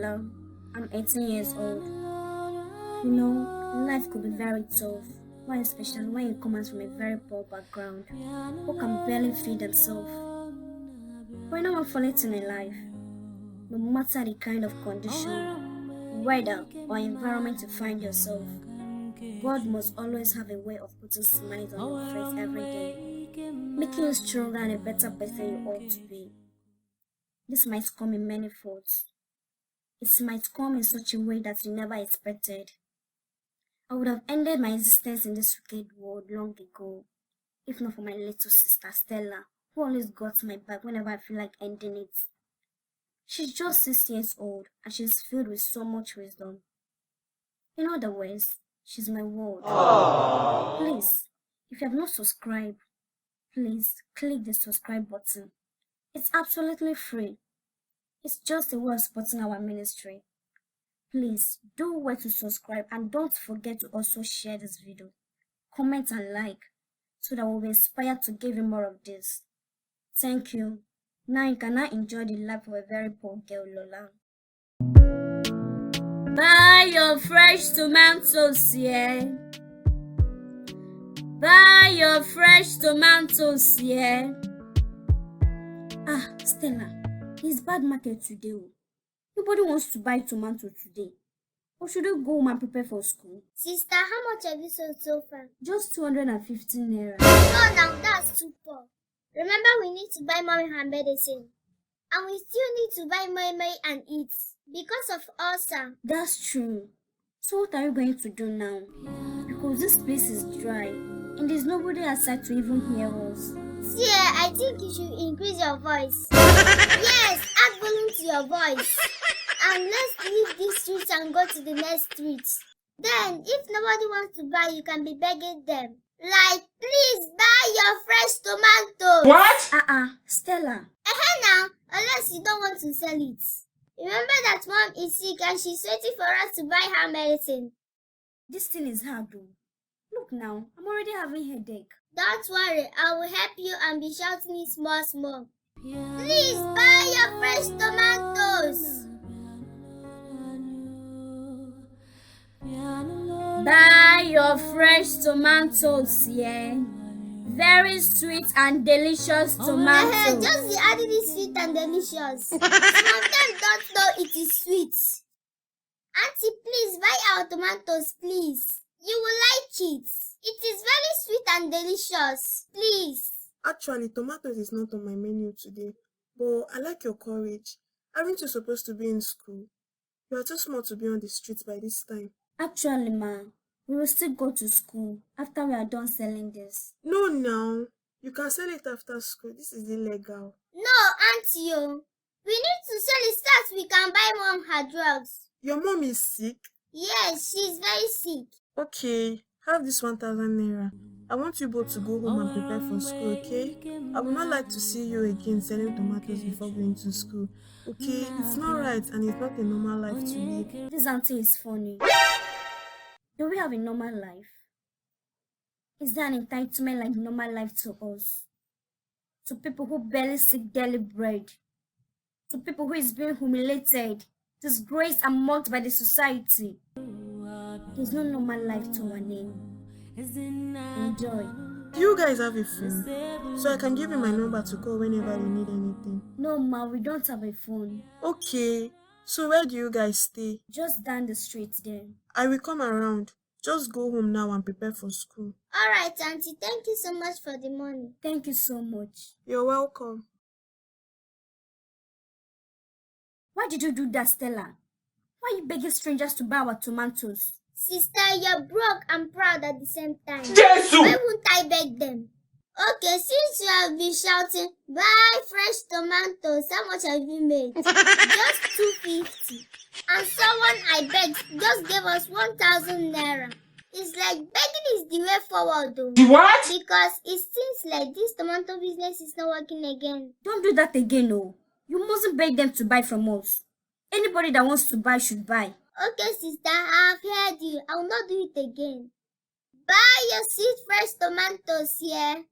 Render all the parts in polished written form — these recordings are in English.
Lola. I'm 18 years old. You know, life could be very tough, why especially when you come out from a very poor background, who can barely feed themselves. But no one falling in life, no matter the kind of condition, weather, or environment you find yourself, God must always have a way of putting smiles on your face every day, making you stronger and a better person you ought to be. This might come in many folds. It might come in such a way that you never expected. I would have ended my existence in this wicked world long ago, if not for my little sister Stella, who always got my back whenever I feel like ending it. She's just 6 years old and she's filled with so much wisdom. In other words, she's my world. Aww. Please, if you have not subscribed, please click the subscribe button. It's absolutely free. It's just a way of supporting our ministry. Please do well to subscribe and don't forget to also share this video, comment and like, so that we'll be inspired to give you more of this. Thank you. Now you can now enjoy the life of a very poor girl, Lola. Buy your fresh tomatoes, yeah. Buy your fresh tomatoes, yeah. Ah, Stella, it's bad market today. Nobody wants to buy tomato today. Or should we go home and prepare for school? Sister, how much have you sold so far? Just 215 naira. No, now that's too poor. Remember, we need to buy mommy her medicine. And we still need to buy moi and eat. Because of ulcer. That's true. So what are you going to do now? Because this place is dry. And there's nobody outside to even hear us. See, I think you should increase your voice. Yes, add volume to your voice. And let's leave this street and go to the next street. Then, if nobody wants to buy, you can be begging them. Like, please buy your fresh tomatoes. What? Stella. Now, unless you don't want to sell it. Remember that mom is sick and she's waiting for us to buy her medicine. This thing is hard though. Look now, I'm already having headache. Don't worry, I will help you and be shouting it small. Please buy your fresh tomatoes. Buy your fresh tomatoes, yeah. Very sweet and delicious tomatoes. Just the added is sweet and delicious. Some of them don't know it is sweet. Auntie, please buy our tomatoes, please. You will like it. It is very sweet and delicious. Please. Actually, tomatoes is not on my menu today. But I like your courage. Aren't you supposed to be in school? You are too small to be on the streets by this time. Actually, ma, we will still go to school after we are done selling this. No, now. You can sell it after school. This is illegal. No, Auntie. We need to sell it so that we can buy mom her drugs. Your mom is sick? Yes, she's very sick. Okay, have this 1,000 naira. I want you both to go home and prepare for school, okay? I would not like to see you again selling tomatoes before going to school. Okay, it's not right and it's not a normal life to live. This auntie is funny. Do we have a normal life? Is there an entitlement like normal life to us? To people who barely seek daily bread? To people who is being humiliated, disgraced and mocked by the society? There's no normal life to our name. Enjoy. Do you guys have a phone? So I can give you my number to call whenever you need anything. No, ma, we don't have a phone. Okay, so where do you guys stay? Just down the street there. I will come around. Just go home now and prepare for school. Alright, Auntie, thank you so much for the money. Thank you so much. You're welcome. Why did you do that, Stella? Why are you begging strangers to buy our tomatoes? Sister, you're broke and proud at the same time. Jesus! Why won't I beg them? Okay, since you have been shouting, buy fresh tomatoes, how much have you made? Just 250. And someone I begged just gave us 1,000 naira. It's like begging is the way forward though. What? Because it seems like this tomato business is not working again. Don't do that again, no. You mustn't beg them to buy from us. Anybody that wants to buy should buy. Okay, sister, I have heard you. I will not do it again. Buy your sweet fresh tomatoes here.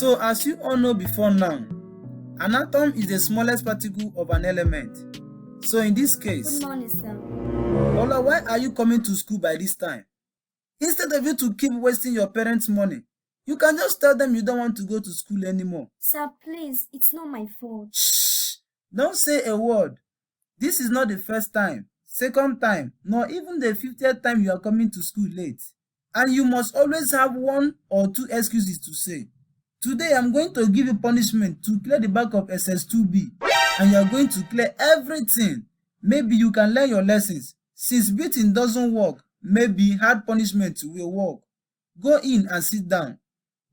So as you all know before now, an atom is the smallest particle of an element. So in this case, Good morning, sir. Lola, why are you coming to school by this time? Instead of you to keep wasting your parents' money, you can just tell them you don't want to go to school anymore. Sir, please, it's not my fault. Shh! Don't say a word. This is not the first time, second time, nor even the 50th time you are coming to school late. And you must always have one or two excuses to say. Today I'm going to give you punishment to clear the back of SS2B, and you are going to clear everything. Maybe you can learn your lessons. Since beating doesn't work, maybe hard punishment will work. Go in and sit down.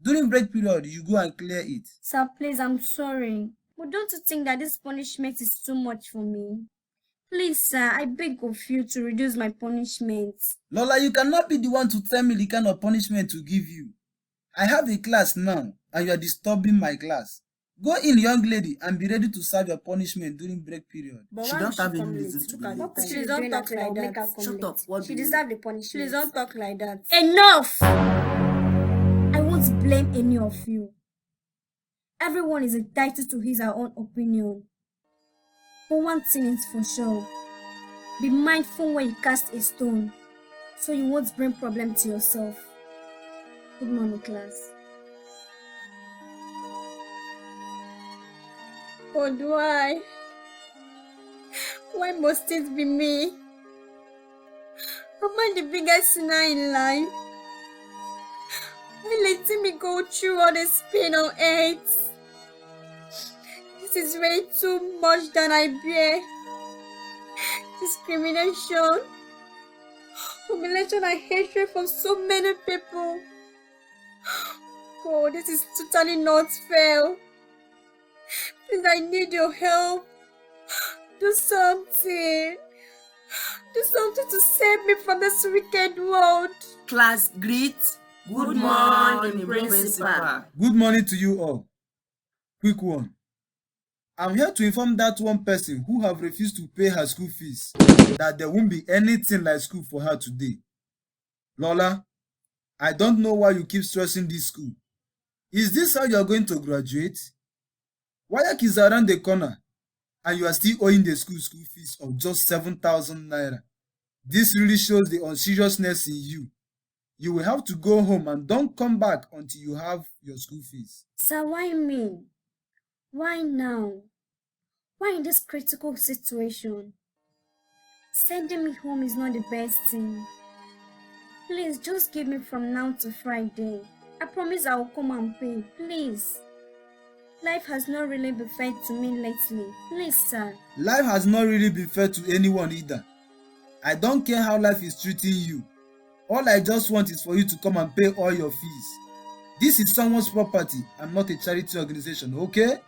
During break period, you go and clear it. Sir, please, I'm sorry. But don't you think that this punishment is too much for me? Please, sir, I beg of you to reduce my punishment. Lola, you cannot be the one to tell me the kind of punishment to give you. I have a class now, and you are disturbing my class. Go in, young lady, and be ready to serve your punishment during break period. But she don't have any reason to be late. Please don't talk like that. Shut up. What She do you deserves the punishment. Please don't talk like that. Enough! I won't blame any of you. Everyone is entitled to his or her own opinion. But one thing is for sure. Be mindful when you cast a stone, so you won't bring problem to yourself. Good morning, class. But why? Why must it be me? Am I the biggest sinner in life? Why letting me go through all this pain on earth? This is way too much than I bear. Discrimination, humiliation and hatred from so many people. God, this is totally not fair. Please, I need your help. Do something. Do something to save me from this wicked world. Class greet. Good morning, principal. Good morning to you all. Quick one. I'm here to inform that one person who have refused to pay her school fees that there won't be anything like school for her today. Lola, I don't know why you keep stressing this school. Is this how you are going to graduate? WAEC is around the corner and you are still owing the school fees of just 7,000 naira. This really shows the unseriousness in you. You will have to go home and don't come back until you have your school fees. Sir, why me? Why now? Why in this critical situation? Sending me home is not the best thing. Please, just give me from now to Friday. I promise I will come and pay. Please. Life has not really been fair to me lately. Please, sir. Life has not really been fair to anyone either. I don't care how life is treating you. All I just want is for you to come and pay all your fees. This is someone's property and not a charity organization, okay?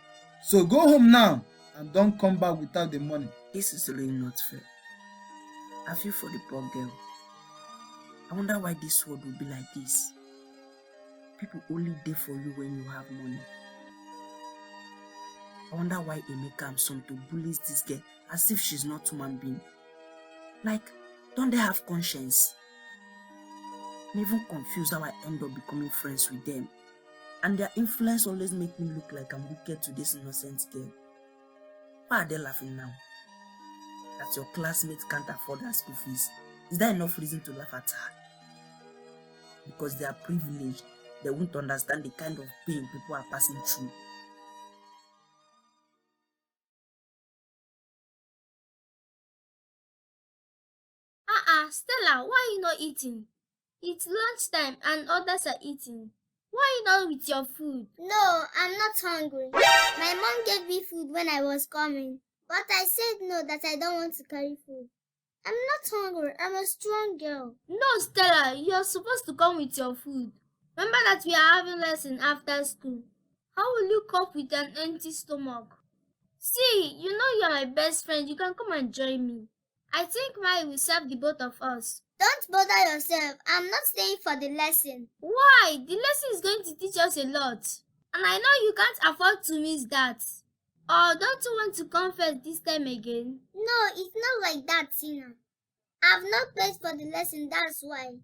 So go home now and don't come back without the money. This is really not fair. I feel for the poor girl. I wonder why this world will be like this. People only there for you when you have money. I wonder why Emeka and son to bullies this girl as if she's not human being. Like, don't they have conscience? I'm even confused how I end up becoming friends with them. And their influence always make me look like I'm wicked to this innocent girl. Why are they laughing now? That your classmates can't afford her school fees. Is that enough reason to laugh at her? Because they are privileged, they won't understand the kind of pain people are passing through. Stella, why are you not eating? It's lunchtime and others are eating. Why are you not with your food? No, I'm not hungry. My mom gave me food when I was coming, but I said no, that I don't want to carry food. I'm not hungry. I'm a strong girl. No, Stella, you're supposed to come with your food. Remember that we are having lesson after school. How will you cope with an empty stomach? See, you know you're my best friend. You can come and join me. I think Mary will serve the both of us. Don't bother yourself. I'm not staying for the lesson. Why? The lesson is going to teach us a lot. And I know you can't afford to miss that. Or don't you want to come first this time again? No, it's not like that, Tina. I've not paid for the lesson, that's why.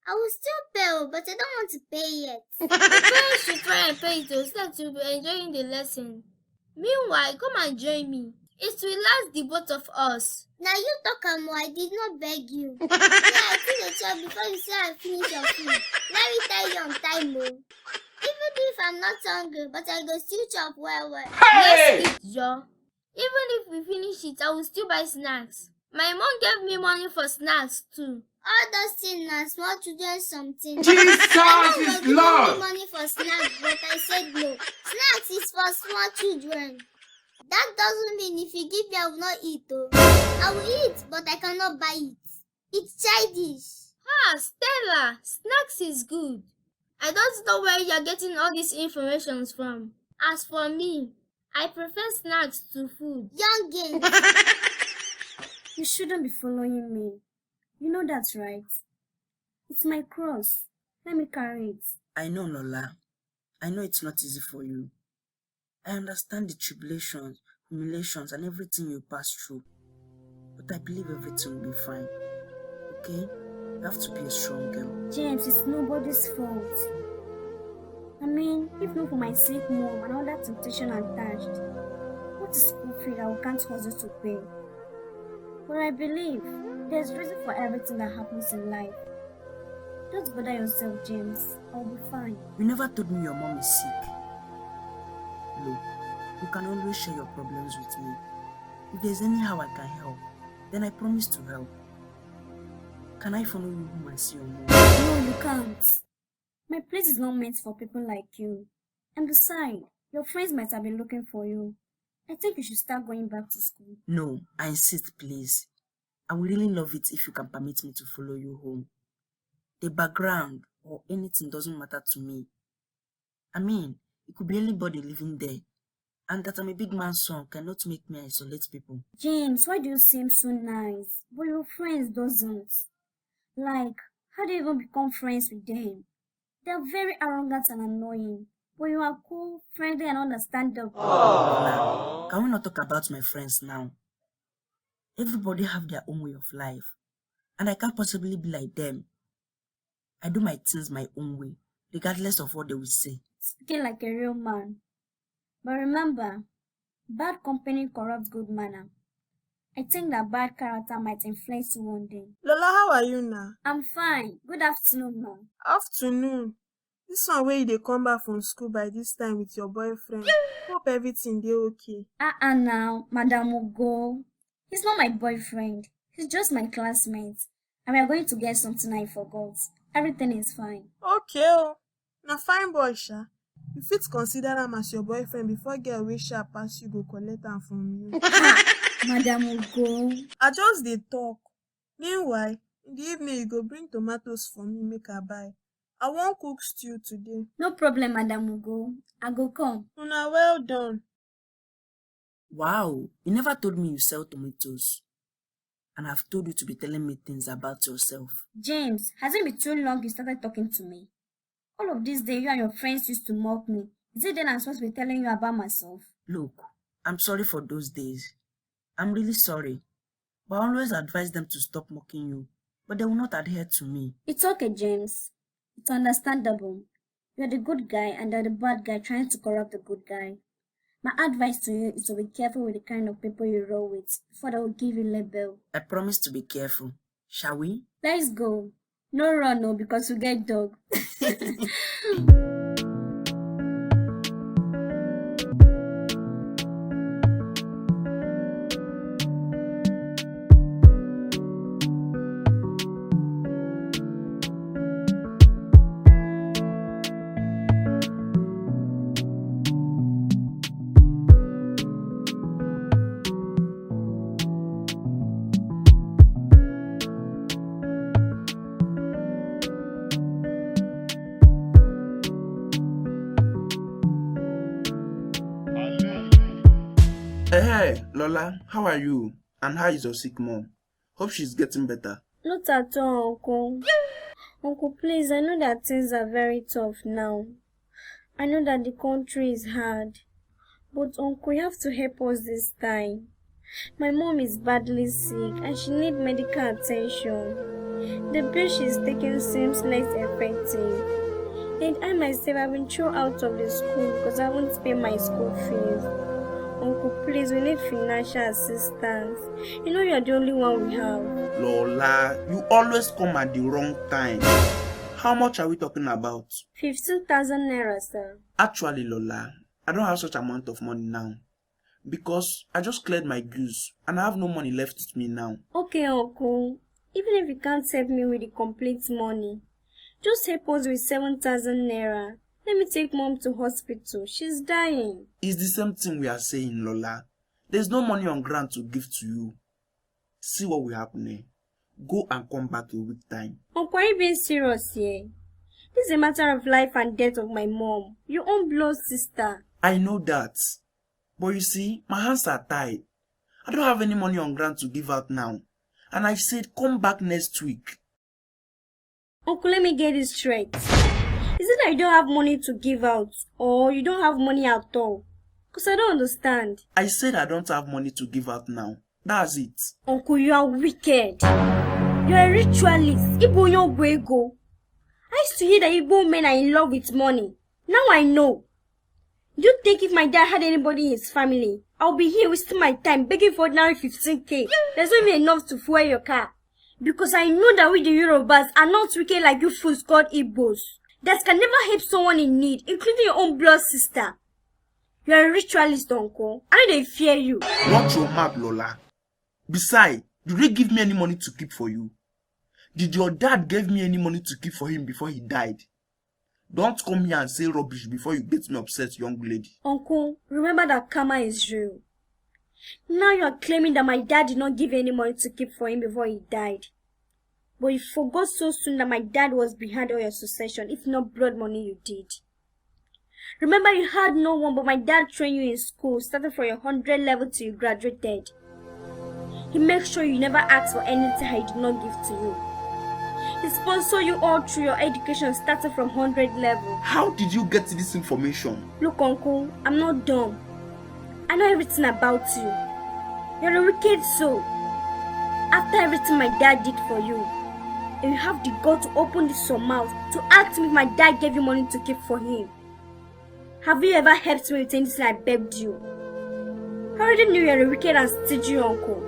I will still pay, but I don't want to pay yet. The parents should try and pay it so that you'll be enjoying the lesson. Meanwhile, come and join me. It will last the both of us. Now you talk more. I did not beg you. Yeah, I feel a chop before you say I finish your food. Let me tell you on time, oh. Even if I'm not hungry, but I go still chop well. Let's eat, Joe. Even if we finish it, I will still buy snacks. My mom gave me money for snacks too. All those things are small children something. Jesus I know is you're Lord. giving me money for snacks, but I said no. Snacks is for small children. That doesn't mean if you give me, I will not eat though. I will eat, but I cannot buy it. It's childish. Stella, snacks is good. I don't know where you're getting all these informations from. As for me, I prefer snacks to food. Youngins. You shouldn't be following me. You know that's right. It's my cross. Let me carry it. I know, Lola. I know it's not easy for you. I understand the tribulations, humiliations, and everything you pass through. But I believe everything will be fine. Okay? You have to be a strong girl. James, it's nobody's fault. I mean, if not for my sick mom and all that temptation attached, what is school fee that we can't hustle to pay? But I believe there's reason for everything that happens in life. Don't bother yourself, James. I'll be fine. You never told me your mom is sick. Look, you can always share your problems with me. If there's anyhow I can help, then I promise to help. Can I follow you home and see your mom? No, you can't. My place is not meant for people like you. And besides, your friends might have been looking for you. I think you should start going back to school. No, I insist, please. I would really love it if you can permit me to follow you home. The background or anything doesn't matter to me. I mean, it could be anybody living there. And that I'm a big man's son cannot make me isolate people. James, why do you seem so nice, but your friends doesn't? Like, how do you even become friends with them? They are very arrogant and annoying, but you are cool, friendly, and understandable. Now, can we not talk about my friends now? Everybody have their own way of life, and I can't possibly be like them. I do my things my own way, regardless of what they will say. Speaking like a real man. But remember, bad company corrupts good manner. I think that bad character might influence you one day. Lola, how are you now? I'm fine. Good afternoon, ma'am. Afternoon. This one where you dey come back from school by this time with your boyfriend. Hope everything dey okay. Now, Madam Ugo. He's not my boyfriend. He's just my classmate. And we are going to get something I forgot. Everything is fine. Okay, oh. Na fine boy, sha. You fit consider am as your boyfriend before girl wey sha pass you go collect am from you. Madam Ugo. I just dey talk. Meanwhile, in the evening you go bring tomatoes for me make I buy. I wan cook stew today. No problem, Madam Ugo. I go come. Una well done. Wow, you never told me you sell tomatoes. And I've told you to be telling me things about yourself. James, has it been too long you started talking to me? All of this day you and your friends used to mock me. Is it then I'm supposed to be telling you about myself? Look, I'm sorry for those days. I'm really sorry. But I always advise them to stop mocking you. But they will not adhere to me. It's okay, James. It's understandable. You're the good guy and they're the bad guy trying to corrupt the good guy. My advice to you is to be careful with the kind of people you roll with before they will give you label. I promise to be careful. Shall we? Let's go. No run, no, because we get dog. Hey, Lola, how are you? And how is your sick mom? Hope she's getting better. Not at all, Uncle. Uncle, please, I know that things are very tough now. I know that the country is hard. But, Uncle, you have to help us this time. My mom is badly sick and she needs medical attention. The bill she's taking seems less effective. And I myself have been thrown out of the school because I won't pay my school fees. Uncle, please, we need financial assistance. You know you're the only one we have. Lola, you always come at the wrong time. How much are we talking about? 15,000 naira, sir. Actually, Lola, I don't have such amount of money now. Because I just cleared my dues and I have no money left with me now. Okay, Uncle. Even if you can't help me with the complete money, just help us with 7,000 naira. Let me take Mom to hospital. She's dying. It's the same thing we are saying, Lola. There's no money on ground to give to you. See what will happen here. Go and come back a week time. Uncle, are you being serious here? This is a matter of life and death of my mom. Your own blood sister. I know that. But you see, my hands are tied. I don't have any money on ground to give out now. And I said, come back next week. Uncle, let me get this straight. Is it that you don't have money to give out? Or you don't have money at all? Because I don't understand. I said I don't have money to give out now. That's it. Uncle, you are wicked. You are a ritualist. Igbo Yogwego. I used to hear that Igbo men are in love with money. Now I know. Do you think if my dad had anybody in his family, I'll be here wasting my time begging for ordinary 15k? There's not even enough to fuel your car. Because I know that we the Yorubas are not wicked like you fools called Igbos. That can never help someone in need, including your own blood sister. You are a ritualist, Uncle. I know they fear you. Watch your mouth, Lola. Besides, did they give me any money to keep for you? Did your dad give me any money to keep for him before he died? Don't come here and say rubbish before you get me upset, young lady. Uncle, remember that karma is real. Now you are claiming that my dad did not give any money to keep for him before he died. But you forgot so soon that my dad was behind all your succession, if not blood money you did. Remember you had no one but my dad trained you in school, starting from your 100 level till you graduated. He makes sure you never ask for anything I did not give to you. He sponsored you all through your education starting from 100 level. How did you get this information? Look, Uncle, I'm not dumb. I know everything about you. You're a wicked soul. After everything my dad did for you, and you have the gut to open this your mouth to ask me if my dad gave you money to keep for him. Have you ever helped me with anything I begged you? I already knew you're a wicked and stingy uncle.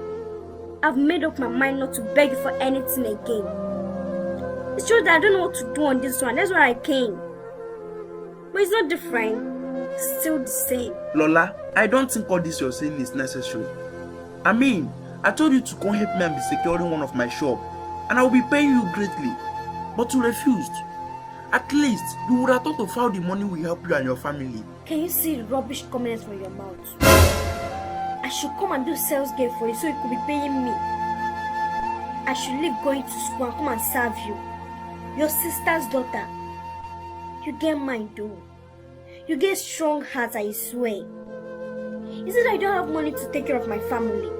I've made up my mind not to beg you for anything again. It's true that I don't know what to do on this one. That's why I came. But it's not different. It's still the same. Lola, I don't think all this you're saying is necessary. I mean, I told you to come help me and be securing one of my shop, and I will be paying you greatly. But you refused. At least, you would have thought of how the money will help you and your family. Can you see the rubbish comments from your mouth? I should come and do sales game for you so you could be paying me. I should leave going to school and come and serve you. Your sister's daughter. You get mine though. You get strong heart, I swear. Is it I don't have money to take care of my family?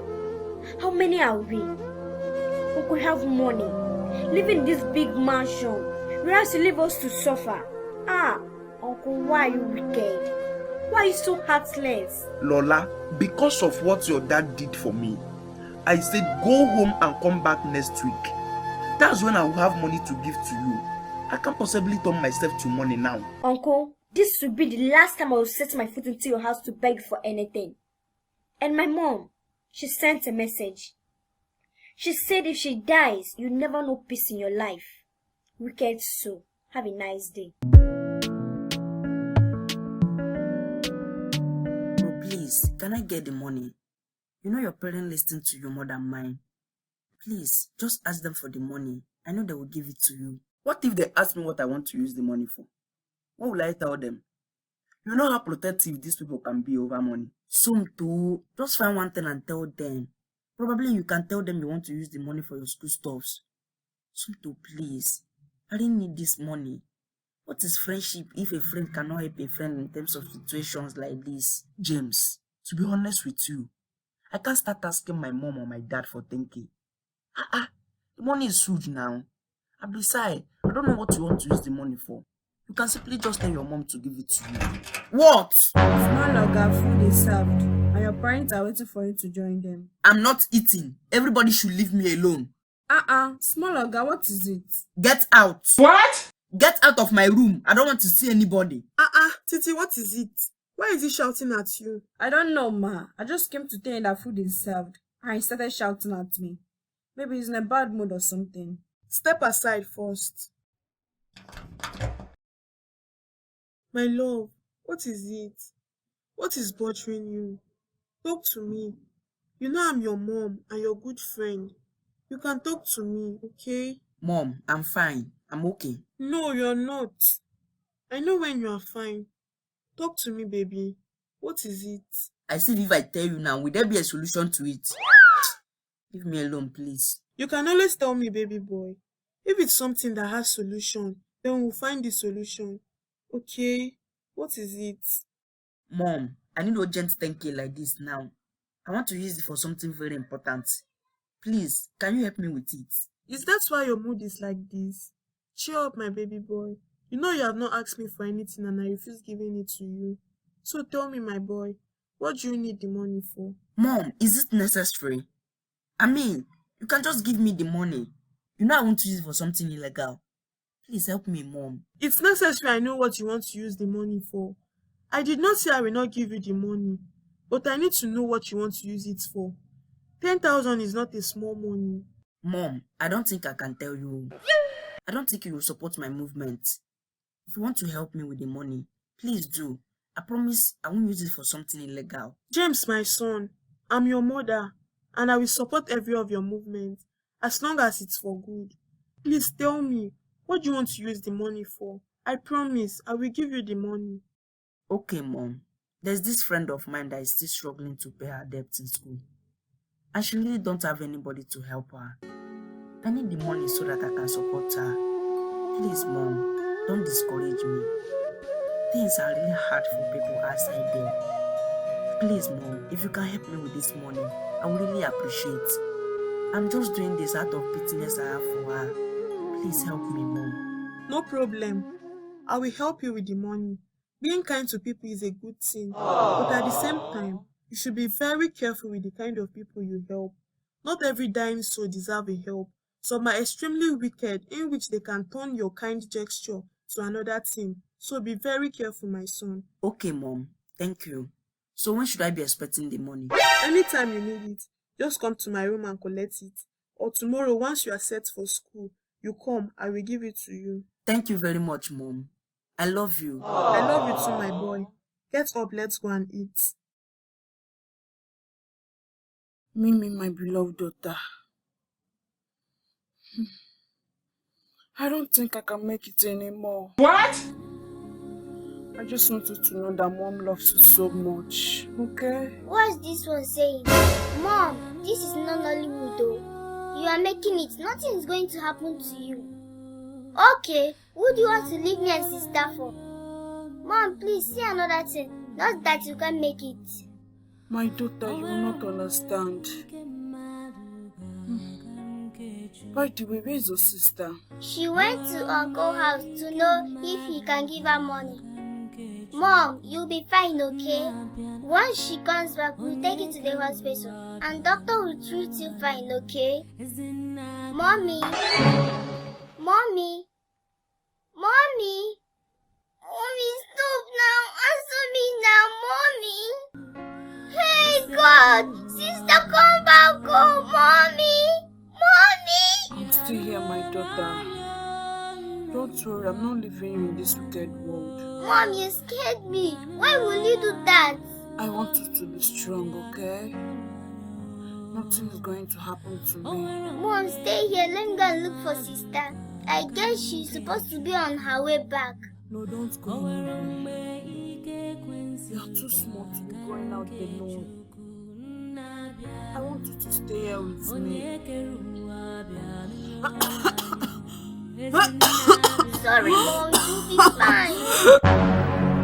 How many are we? We could have money. Live in this big mansion. Whereas you leave us to suffer. Uncle, why are you wicked? Why are you so heartless? Lola, because of what your dad did for me, I said go home and come back next week. That's when I will have money to give to you. I can't possibly turn myself to money now. Uncle, this will be the last time I will set my foot into your house to beg for anything. And my mom, she sent a message. She said if she dies, you never know peace in your life. Wicked soul. Have a nice day. Bro, please, can I get the money? You know your parents listen to you more than mine. Please, just ask them for the money. I know they will give it to you. What if they ask me what I want to use the money for? What will I tell them? You know how protective these people can be over money. Soon too, just find one thing and tell them. Probably you can tell them you want to use the money for your school stuffs. Soon too, please. I didn't need this money. What is friendship if a friend cannot help a friend in terms of situations like this? James, to be honest with you, I can't start asking my mom or my dad for 10k. The money is huge now. And besides, I don't know what you want to use the money for. You can simply just tell your mom to give it to you. What? It's no longer food is served, and your parents are waiting for you to join them. I'm not eating. Everybody should leave me alone. Small Oga, what is it? Get out. What? Get out of my room. I don't want to see anybody. Titi, what is it? Why is he shouting at you? I don't know, ma. I just came to tell you that food is served, and he started shouting at me. Maybe he's in a bad mood or something. Step aside first. My love, what is it? What is bothering you? Talk to me. You know I'm your mom and your good friend. You can talk to me, okay? Mom, I'm fine. I'm okay. No, you're not. I know when you are fine. Talk to me, baby. What is it? I see if I tell you now, will there be a solution to it? Leave me alone, please. You can always tell me, baby boy. If it's something that has solution, then we'll find the solution. Okay? What is it? Mom, I need urgent 10K like this now. I want to use it for something very important. Please, can you help me with it? Is that why your mood is like this? Cheer up, my baby boy. You know you have not asked me for anything and I refuse giving it to you. So tell me, my boy, what do you need the money for? Mom, is it necessary? I mean, you can just give me the money. You know I want to use it for something illegal. Please help me, Mom. It's necessary I know what you want to use the money for. I did not say I will not give you the money, but I need to know what you want to use it for. 10,000 is not a small money. Mom, I don't think I can tell you. I don't think you will support my movement. If you want to help me with the money, please do. I promise I won't use it for something illegal. James, my son, I'm your mother, and I will support every of your movement, as long as it's for good. Please tell me, what do you want to use the money for? I promise I will give you the money. Okay, Mom. There's this friend of mine that is still struggling to pay her debt in school. And she really don't have anybody to help her. I need the money so that I can support her. Please, Mom, don't discourage me. Things are really hard for people outside there. Please, Mom, if you can help me with this money, I would really appreciate. I'm just doing this out of pitiness I have for her. Please help me, Mom. No problem. I will help you with the money. Being kind to people is a good thing, but at the same time, you should be very careful with the kind of people you help. Not every dying soul deserves a help. Some are extremely wicked, in which they can turn your kind gesture to another thing. So be very careful, my son. Okay, Mom. Thank you. So when should I be expecting the money? Anytime you need it, just come to my room and collect it. Or tomorrow, once you are set for school, you come, I will give it to you. Thank you very much, Mom. I love you. I love you too, my boy. Get up, let's go and eat. Mimi, my beloved daughter. I don't think I can make it anymore. What? I just want you to know that Mom loves you so much, okay? What's this one saying? Mom, this is not Nollywood though. You are making it. Nothing is going to happen to you. Okay, who do you want to leave me and sister for? Mom, please say another thing. Not that you can make it. My daughter, you will not understand. By the way, where is your sister? She went to Uncle's house to know if he can give her money. Mom, you'll be fine, okay? Once she comes back, we'll take you to the hospital and doctor will treat you fine, okay? Mommy! Mommy! Mommy! Mommy, stop now! Answer me now, Mommy! Hey, God! Sister, come back home, Mommy! Mommy! I'm still here, my daughter. Don't worry, I'm not leaving you in this wicked world. Mom, you scared me. Why will you do that? I want you to be strong, okay? Nothing is going to happen to me. Mom, stay here. Let me go and look for sister. I guess she's supposed to be on her way back. No, don't go anywhere. You're too small to be going out alone. I want you to stay here with me. Sorry, Mom. You'll be fine.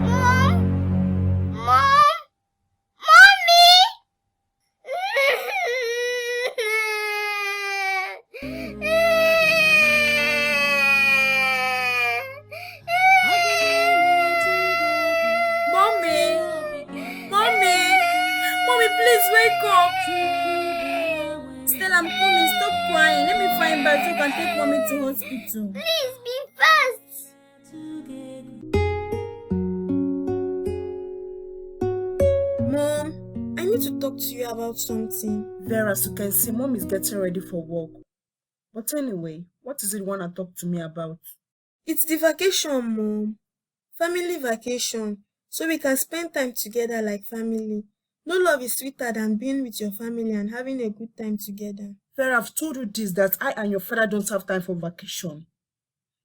Mom? Mom? Please wake up. Stella, I'm coming. Stop crying. Let me find can take mommy to hospital. Please be fast. Mom, I need to talk to you about something. Vera, as you can see, mom is getting ready for work. But anyway, what is it you want to talk to me about? It's the vacation, Mom. Family vacation. So we can spend time together like family. No love is sweeter than being with your family and having a good time together. Vera, I've told you this, that I and your father don't have time for vacation.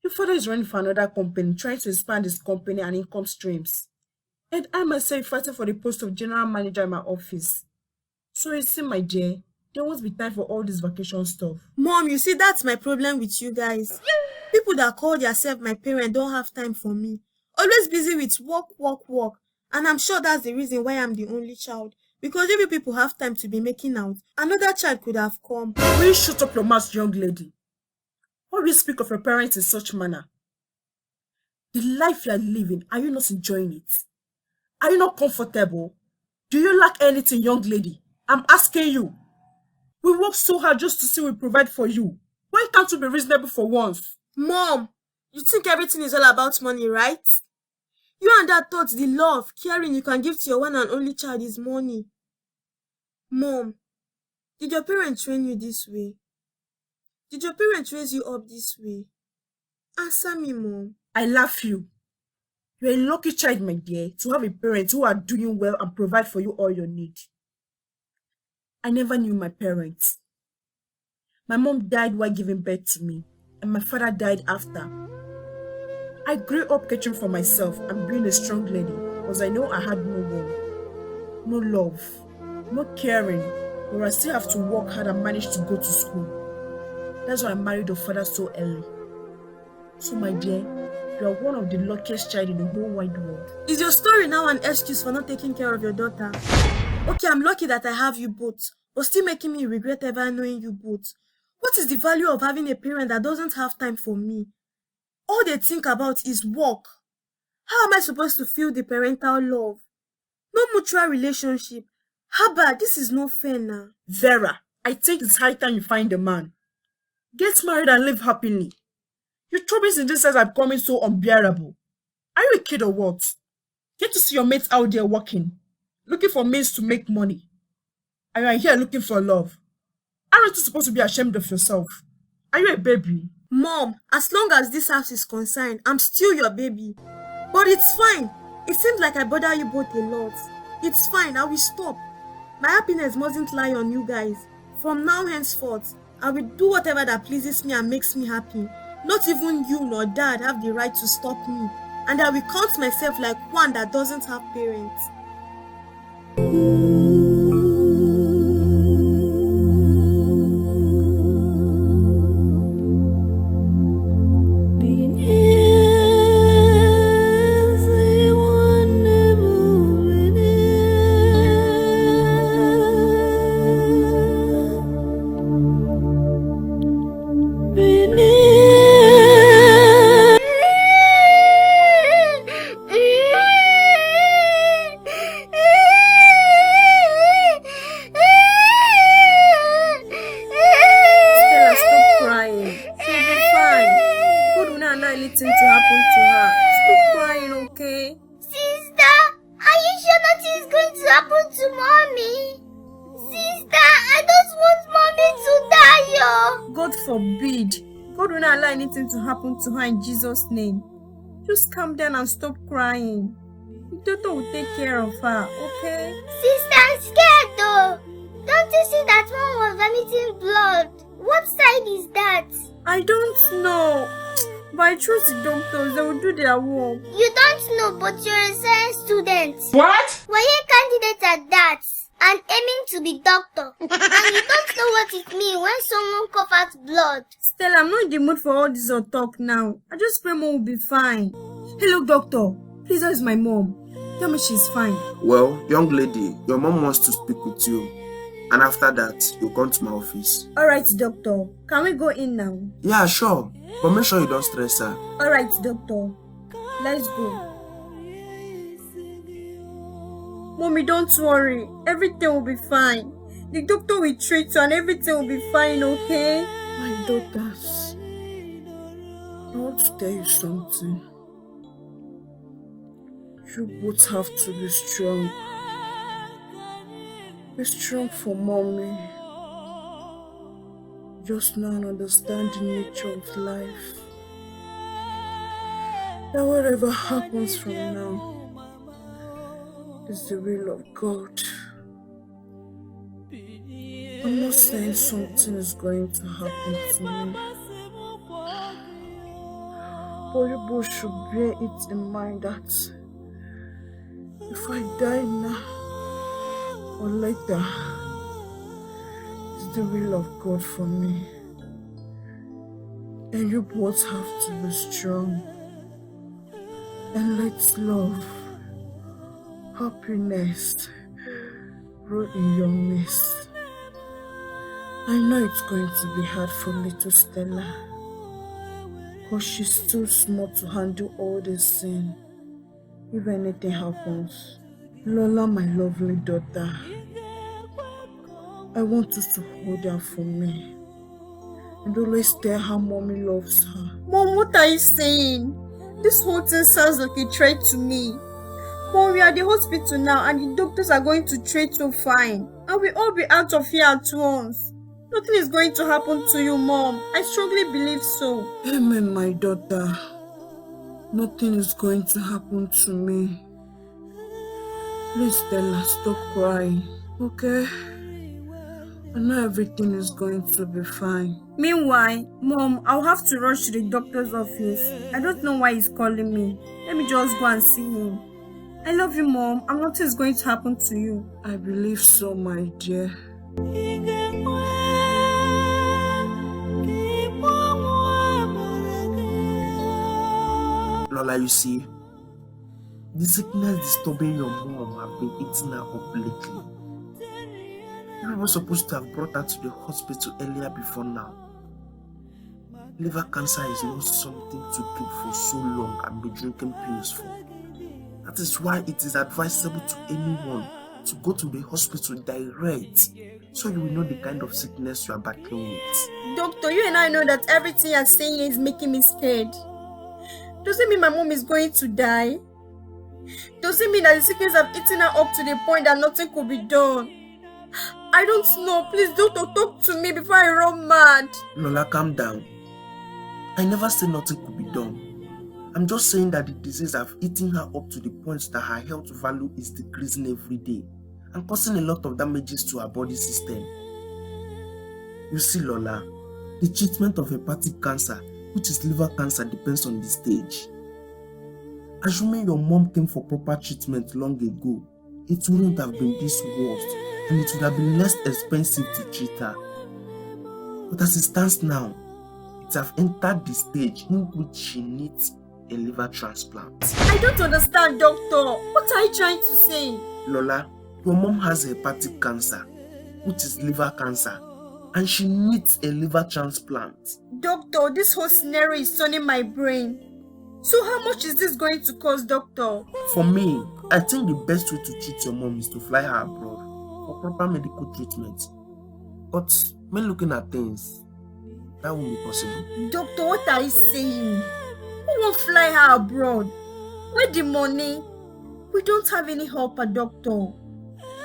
Your father is running for another company, trying to expand his company and income streams. And I myself fighting for the post of general manager in my office. So you see, my dear, there won't be time for all this vacation stuff. Mom, you see, that's my problem with you guys. People that call themselves my parent don't have time for me. Always busy with work. And I'm sure that's the reason why I'm the only child. Because if you people have time to be making out, another child could have come. Will you shut up your mouth, young lady? Why will you speak of your parents in such manner? The life you are living, are you not enjoying it? Are you not comfortable? Do you lack anything, young lady? I'm asking you. We work so hard just to see we provide for you. Why can't you be reasonable for once? Mom, you think everything is all about money, right? You and Dad thought the love, caring you can give to your one and only child is money. Mom, did your parents train you this way? Did your parents raise you up this way? Answer me, Mom. I love you. You're a lucky child, my dear, to have a parent who are doing well and provide for you all your need. I never knew my parents. My mom died while giving birth to me, and my father died after. I grew up catching for myself and being a strong lady because I know I had no one, no love, no caring, but I still have to work hard and manage to go to school. That's why I married your father so early. So my dear, you are one of the luckiest child in the whole wide world. Is your story now an excuse for not taking care of your daughter? Okay, I'm lucky that I have you both, but still making me regret ever knowing you both. What is the value of having a parent that doesn't have time for me? All they think about is work. How am I supposed to feel the parental love? No mutual relationship. How bad? This is not fair now. Vera, I think it's high time you find a man. Get married and live happily. Your troubles in this house are becoming so unbearable. Are you a kid or what? Get to see your mates out there working, looking for means to make money. And you are here looking for love. Aren't you supposed to be ashamed of yourself? Are you a baby? Mom, as long as this house is concerned, I'm still your baby. But it's fine. It seems like I bother you both a lot. It's fine, I will stop. My happiness mustn't lie on you guys. From now henceforth, I will do whatever that pleases me and makes me happy. Not even you nor Dad have the right to stop me. And I will count myself like one that doesn't have parents. Anything to happen to her. Stop crying, okay? Sister, are you sure nothing is going to happen to mommy? Sister, I don't want mommy to die, yo. God forbid. God will not allow anything to happen to her in Jesus' name. Just calm down and stop crying. The doctor will take care of her, okay? Sister, I'm scared though. Don't you see that mom was vomiting blood? What side is that? I don't know. But I trust the doctors, they will do their work. You don't know, but you're a science student. What? Were you a candidate at that? And aiming to be doctor. And you don't know what it means when someone coughs out blood. Stella, I'm not in the mood for all this talk now. I just pray mom will be fine. Hello, doctor. Please, how is my mom? Tell me she's fine. Well, young lady, your mom wants to speak with you. And after that, you'll come to my office. Alright, doctor. Can we go in now? Yeah, sure. But make sure you don't stress her. Alright, doctor. Let's go. Mommy, don't worry. Everything will be fine. The doctor will treat you and everything will be fine, okay? My daughters. I want to tell you something. You both have to be strong. Be strong for mommy. Just now understand the nature of life. That whatever happens from now is the will of God. I'm not saying something is going to happen to me, but you both should bear it in mind that if I die now or later, it's the will of God for me. And you both have to be strong and let love, happiness grow in your midst. I know it's going to be hard for little Stella, because she's too small to handle all this thing. If anything happens, Lola, my lovely daughter, I want you to hold her for me and always tell her mommy loves her. Mom, what are you saying? This whole thing sounds like a threat to me. Mom, we are at the hospital now and the doctors are going to treat you fine. And we'll all be out of here at once. Nothing is going to happen to you, Mom. I strongly believe so. Amen, my daughter. Nothing is going to happen to me. Please, Stella, stop crying, okay? I know everything is going to be fine. Meanwhile, Mom, I'll have to rush to the doctor's office. I don't know why he's calling me. Let me just go and see him. I love you, Mom, and nothing is going to happen to you. I believe so, my dear. Lola, you see, the sickness disturbing your mom have been eating her up lately. You were supposed to have brought her to the hospital earlier before now. Liver cancer is not something to keep for so long and be drinking pills for. That is why it is advisable to anyone to go to the hospital direct, so you will know the kind of sickness you are battling with. Doctor, you and I know that everything you're saying is making me scared. Does it mean my mom is going to die? Does it mean that the sickness have eaten her up to the point that nothing could be done? I don't know. Please, doctor, talk to me before I run mad. Lola, calm down. I never said nothing could be done. I'm just saying that the disease have eaten her up to the point that her health value is decreasing every day and causing a lot of damages to her body system. You see, Lola, the treatment of hepatic cancer, which is liver cancer, depends on the stage. Assuming your mom came for proper treatment long ago, it wouldn't have been this worst and it would have been less expensive to treat her. But as it stands now, it have entered the stage in which she needs a liver transplant. I don't understand, doctor. What are you trying to say? Lola, your mom has hepatic cancer, which is liver cancer, and she needs a liver transplant. Doctor, this whole scenario is turning my brain. So how much is this going to cost, doctor? For me, I think the best way to treat your mom is to fly her abroad for proper medical treatment. But when looking at things, that won't be possible. Doctor, what are you saying? Who won't fly her abroad? Where the money? We don't have any helper, doctor.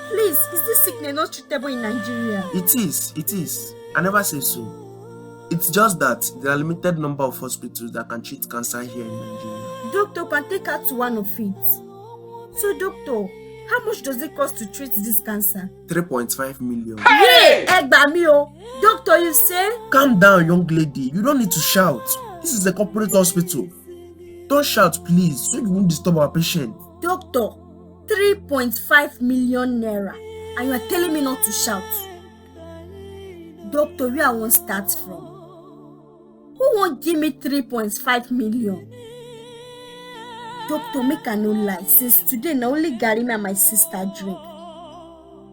Please, is this sickness not treatable in Nigeria? It is. I never say so. It's just that there are a limited number of hospitals that can treat cancer here in Nigeria. Doctor can take her to one of it. So, doctor, how much does it cost to treat this cancer? 3.5 million. Hey! Egbamio! Doctor, you say? Calm down, young lady. You don't need to shout. This is a corporate hospital. Don't shout, please, so you won't disturb our patient. Doctor, 3.5 million naira. And you are telling me not to shout. Doctor, where I won't start from? Who won't give me 3.5 million? Doctor, make I no lie. Since today, na only Gary me and my sister drink.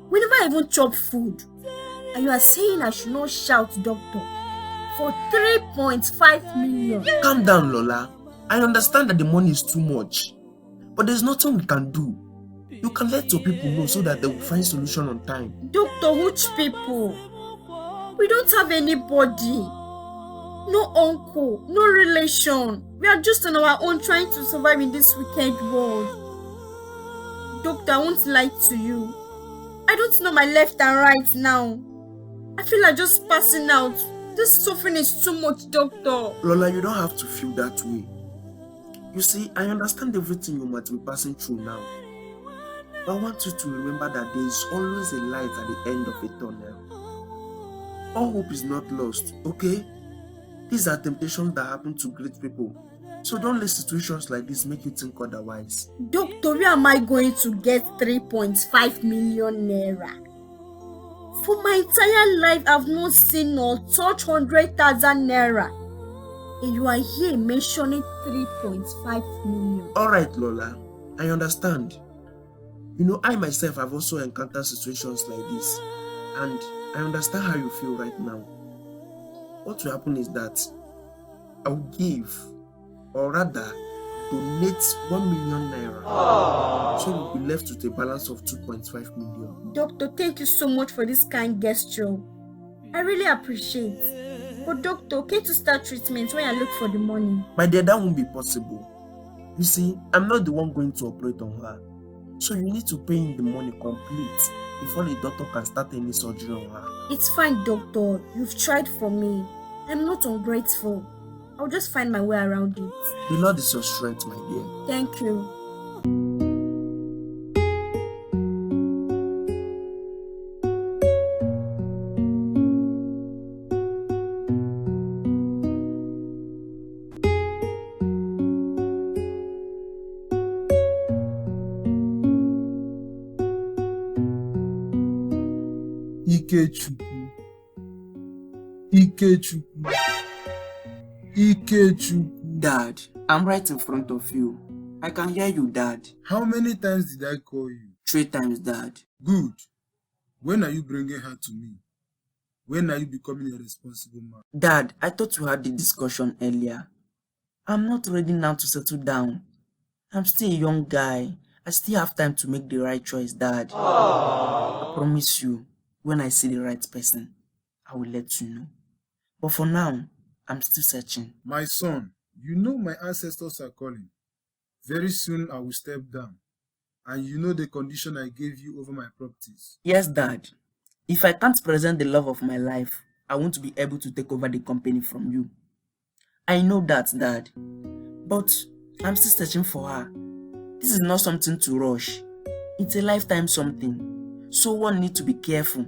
We never even chop food. And you are saying I should not shout, doctor, for 3.5 million. Calm down, Lola. I understand that the money is too much, but there's nothing we can do. You can let your people know so that they will find solution on time. Doctor, which people? We don't have anybody. No uncle, no relation. We are just on our own trying to survive in this wicked world. Doctor, I won't lie to you. I don't know my left and right now. I feel like just passing out. This suffering is too much, doctor. Lola, you don't have to feel that way. You see, I understand everything you might be passing through now. But I want you to remember that there is always a light at the end of a tunnel. All hope is not lost, okay? These are temptations that happen to great people. So don't let situations like this make you think otherwise. Doctor, where am I going to get 3.5 million naira? For my entire life, I've not seen or touched 100,000 naira. And you are here mentioning 3.5 million. Alright, Lola, I understand. You know, I myself have also encountered situations like this. And I understand how you feel right now. What will happen is that I will give, or rather, donate 1 million naira. So we'll be left with a balance of 2.5 million. Doctor, thank you so much for this kind gesture. I really appreciate. But doctor, okay to start treatment when I look for the money? My dear, that won't be possible. You see, I'm not the one going to operate on her. So you need to pay in the money complete before the doctor can start any surgery on her. It's fine, doctor. You've tried for me. I'm not ungrateful. I'll just find my way around it. The Lord is your strength, my dear. Thank you. Ikechukwu. Ikechukwu. Ikechukwu. Dad, I'm right in front of you. I can hear you, Dad. How many times did I call you? 3 times, Dad. Good. When are you bringing her to me? When are you becoming a responsible man? Dad, I thought we had the discussion earlier. I'm not ready now to settle down. I'm still a young guy. I still have time to make the right choice, Dad. I promise you, when I see the right person, I will let you know. But for now, I'm still searching. My son, you know my ancestors are calling. Very soon I will step down. And you know the condition I gave you over my properties. Yes, Dad. If I can't present the love of my life, I won't be able to take over the company from you. I know that, Dad. But I'm still searching for her. This is not something to rush. It's a lifetime something. So one needs to be careful.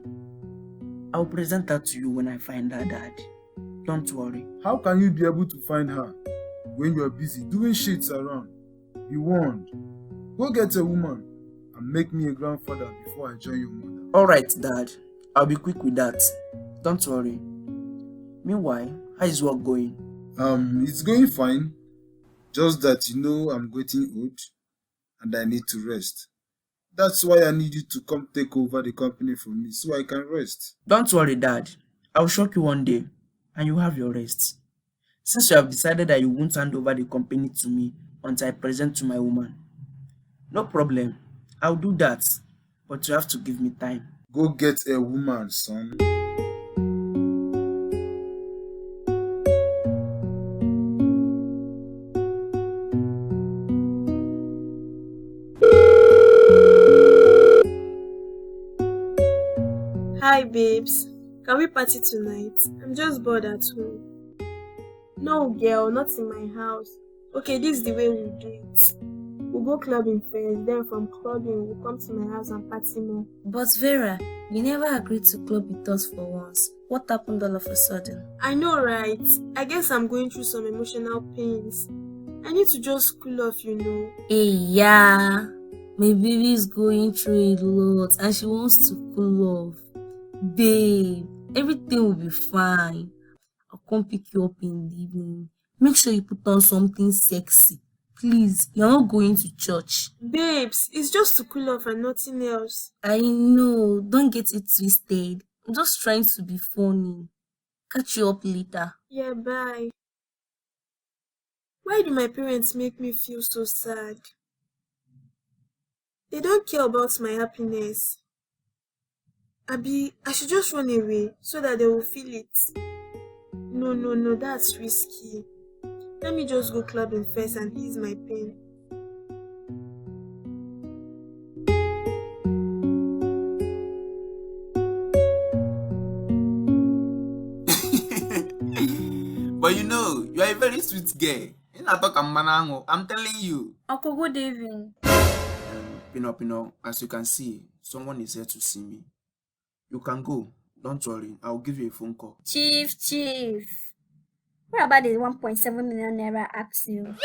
I'll present her to you when I find her, Dad. Don't worry. How can you be able to find her when you're busy doing shits around? Be warned. Go get a woman and make me a grandfather before I join your mother. Alright, Dad. I'll be quick with that. Don't worry. Meanwhile, how is work going? It's going fine. Just that you know I'm getting old and I need to rest. That's why I need you to come take over the company from me so I can rest. Don't worry, Dad. I'll shock you one day and you have your rest. Since you have decided that you won't hand over the company to me until I present to my woman. No problem. I'll do that. But you have to give me time. Go get a woman, son. Hi babes, can we party tonight? I'm just bored at home. No girl, not in my house. Okay, this is the way we'll do it. We'll go clubbing first, then from clubbing we'll come to my house and party more. But Vera, you never agreed to club with us for once. What happened all of a sudden? I know, right? I guess I'm going through some emotional pains. I need to just cool off, you know. Hey, yeah. My baby is going through a lot and she wants to cool off. Babe, everything will be fine. I'll come pick you up in the evening. Make sure you put on something sexy. Please, you're not going to church. Babes, it's just to cool off and nothing else. I know, don't get it twisted. I'm just trying to be funny. Catch you up later. Yeah, bye. Why do my parents make me feel so sad? They don't care about my happiness. Abi, I should just run away so that they will feel it. No, No, that's risky. Let me just go clubbing first and ease my pain. But you are a very sweet girl. I'm telling you. Uncle, good evening. Pino, as you can see, someone is here to see me. You can go. Don't worry. I'll give you a phone call. Chief. What about the 1.7 million naira I asked you?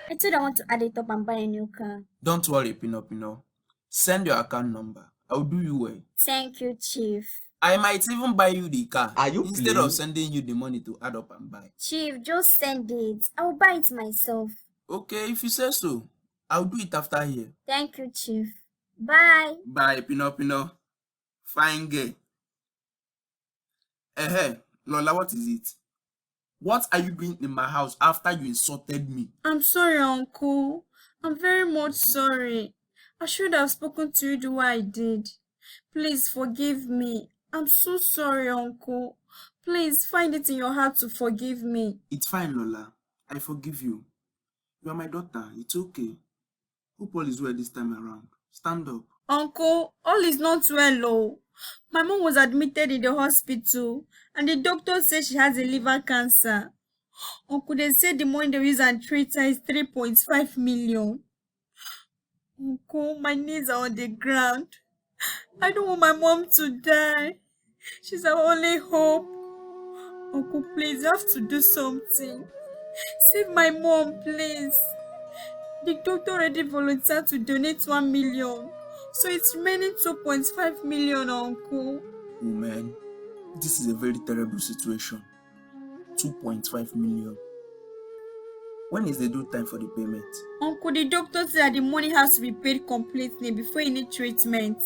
I told I want to add it up and buy a new car. Don't worry, Pino. Send your account number. I'll do you well. Thank you, Chief. I might even buy you the car. Are you instead playing? of sending you the money to add up and buy? Chief, just send it. I will buy it myself. Okay, if you say so. I'll do it after here. Thank you, Chief. Bye. Bye, Pino. Fine girl. Lola, what is it? What are you doing in my house after you insulted me? I'm sorry, Uncle. I'm very much sorry. I should have spoken to you the way I did. Please forgive me. I'm so sorry, Uncle. Please find it in your heart to forgive me. It's fine, Lola. I forgive you. You are my daughter. It's okay. Hope all is well this time around. Stand up. Uncle, all is not well, oh. My mom was admitted in the hospital and the doctor said she has a liver cancer. Uncle, they said the money they use and treat her is 3.5 million. Uncle, my knees are on the ground. I don't want my mom to die. She's our only hope. Uncle, please, you have to do something. Save my mom, please. The doctor already volunteered to donate 1 million. So it's remaining 2.5 million, Uncle. Oh man, this is a very terrible situation. 2.5 million. When is the due time for the payment? Uncle, the doctor said that the money has to be paid completely before any treatment.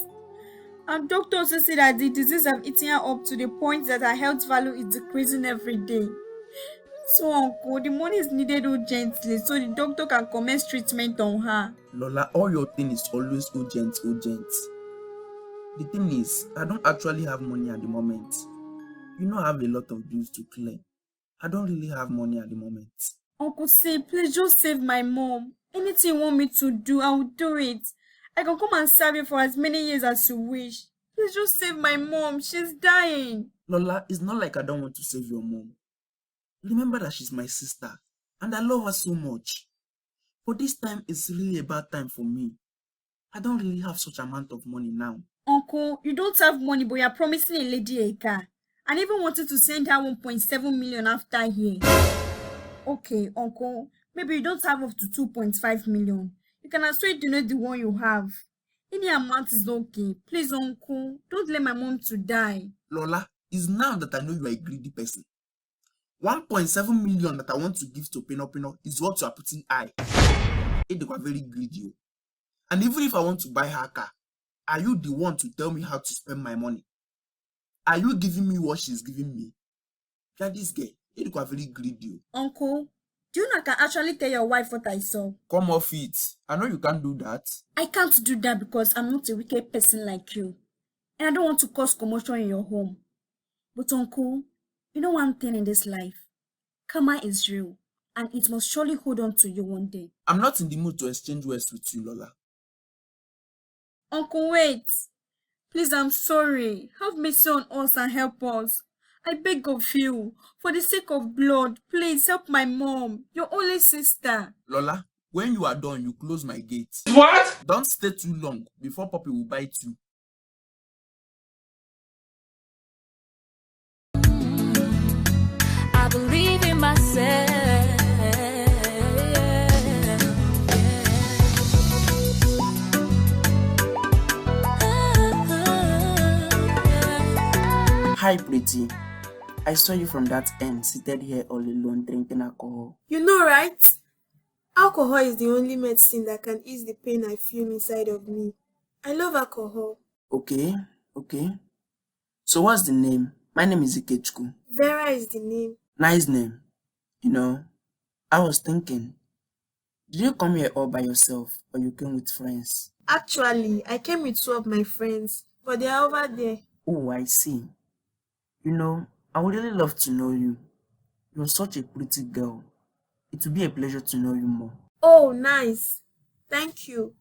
And doctor also said that the disease have eaten her up to the point that her health value is decreasing every day. So, Uncle, the money is needed urgently so the doctor can commence treatment on her. Lola, all your thing is always urgent. The thing is, I don't actually have money at the moment. I have a lot of bills to clear. I don't really have money at the moment. Uncle, say, please just save my mom. Anything you want me to do, I will do it. I can come and serve you for as many years as you wish. Please just save my mom. She's dying. Lola, it's not like I don't want to save your mom. Remember that she's my sister, and I love her so much. But this time is really a bad time for me. I don't really have such amount of money now. Uncle, you don't have money, but you're promising a lady a car. And even wanted to send her 1.7 million after here. Okay, Uncle, maybe you don't have up to 2.5 million. You can as well donate the one you have. Any amount is okay. Please, Uncle, don't let my mom to die. Lola, it's now that I know you are a greedy person. 1.7 million that I want to give to Pino is what you are putting eye. They were very greedy. And even if I want to buy her a car, are you the one to tell me how to spend my money? Are you giving me what she's giving me? Yeah, this girl, they were very greedy. Uncle, do you know I can actually tell your wife what I saw? Come off it. I know you can't do that. I can't do that because I'm not a wicked person like you. And I don't want to cause commotion in your home. But Uncle, you know one thing in this life, karma is real, and it must surely hold on to you one day. I'm not in the mood to exchange words with you, Lola. Uncle, wait. Please, I'm sorry. Have mercy on us and help us. I beg of you, for the sake of blood, please help my mom, your only sister. Lola, when you are done, you close my gate. What? Don't stay too long before Poppy will bite you. I believe in myself. Hi, pretty. I saw you from that end, seated here all alone, drinking alcohol. You know, right? Alcohol is the only medicine that can ease the pain I feel inside of me. I love alcohol. Okay. So what's the name? My name is Ikechku. Vera is the name. Nice name. I was thinking, did you come here all by yourself or you came with friends? Actually, I came with 2 of my friends, but they are over there. Oh, I see. I would really love to know you. You're such a pretty girl. It will be a pleasure to know you more. Oh, nice. Thank you.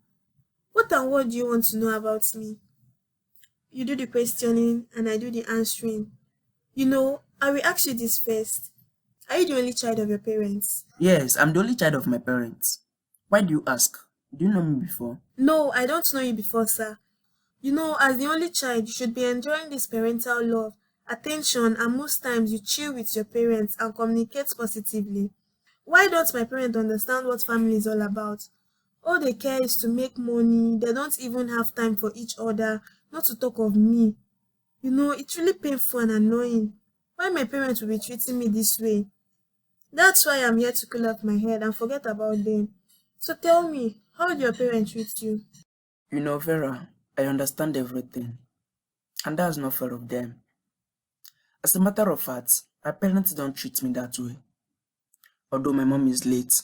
What and what do you want to know about me? You do the questioning and I do the answering. I will ask you this first. Are you the only child of your parents? Yes, I'm the only child of my parents. Why do you ask? Do you know me before? No, I don't know you before, sir. As the only child, you should be enjoying this parental love, attention, and most times you chill with your parents and communicate positively. Why don't my parents understand what family is all about? All they care is to make money. They don't even have time for each other, not to talk of me. It's really painful and annoying. Why my parents will be treating me this way? That's why I'm here to cool off my head and forget about them. So tell me, how do your parents treat you? You know, Vera, I understand everything. And that's not fair of them. As a matter of fact, my parents don't treat me that way. Although my mom is late,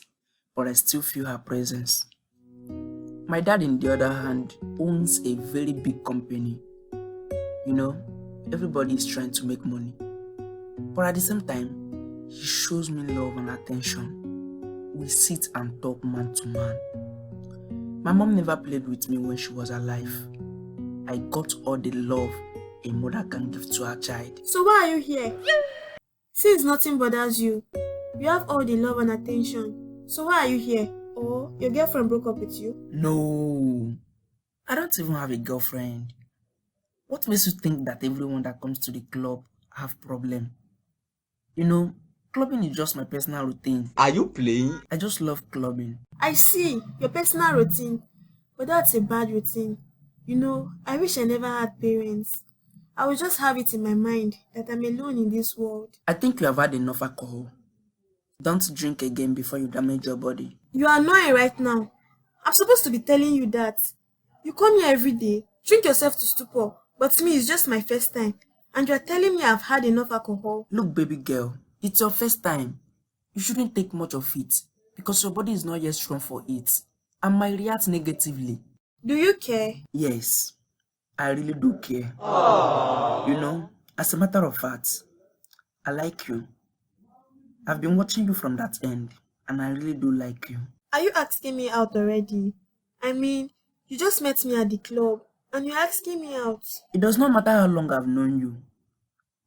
but I still feel her presence. My dad, in the other hand, owns a very big company. Everybody is trying to make money. But at the same time, he shows me love and attention. We sit and talk man to man. My mom never played with me when she was alive. I got all the love a mother can give to her child. So why are you here? Since nothing bothers you, you have all the love and attention. So why are you here? Or your girlfriend broke up with you? No, I don't even have a girlfriend. What makes you think that everyone that comes to the club have problem? Clubbing is just my personal routine. Are you playing? I just love clubbing. I see, your personal routine. But that's a bad routine. I wish I never had parents. I will just have it in my mind that I'm alone in this world. I think you have had enough alcohol. Don't drink again before you damage your body. You are annoying right now. I'm supposed to be telling you that. You come here every day, drink yourself to stupor, but me, it's just my first time. And you're telling me I've had enough alcohol. Look, baby girl, it's your first time. You shouldn't take much of it because your body is not yet strong for it and might react negatively. Do you care? Yes, I really do care. As a matter of fact, I like you. I've been watching you from that end and I really do like you. Are you asking me out already? I mean, you just met me at the club and you're asking me out. It does not matter how long I've known you.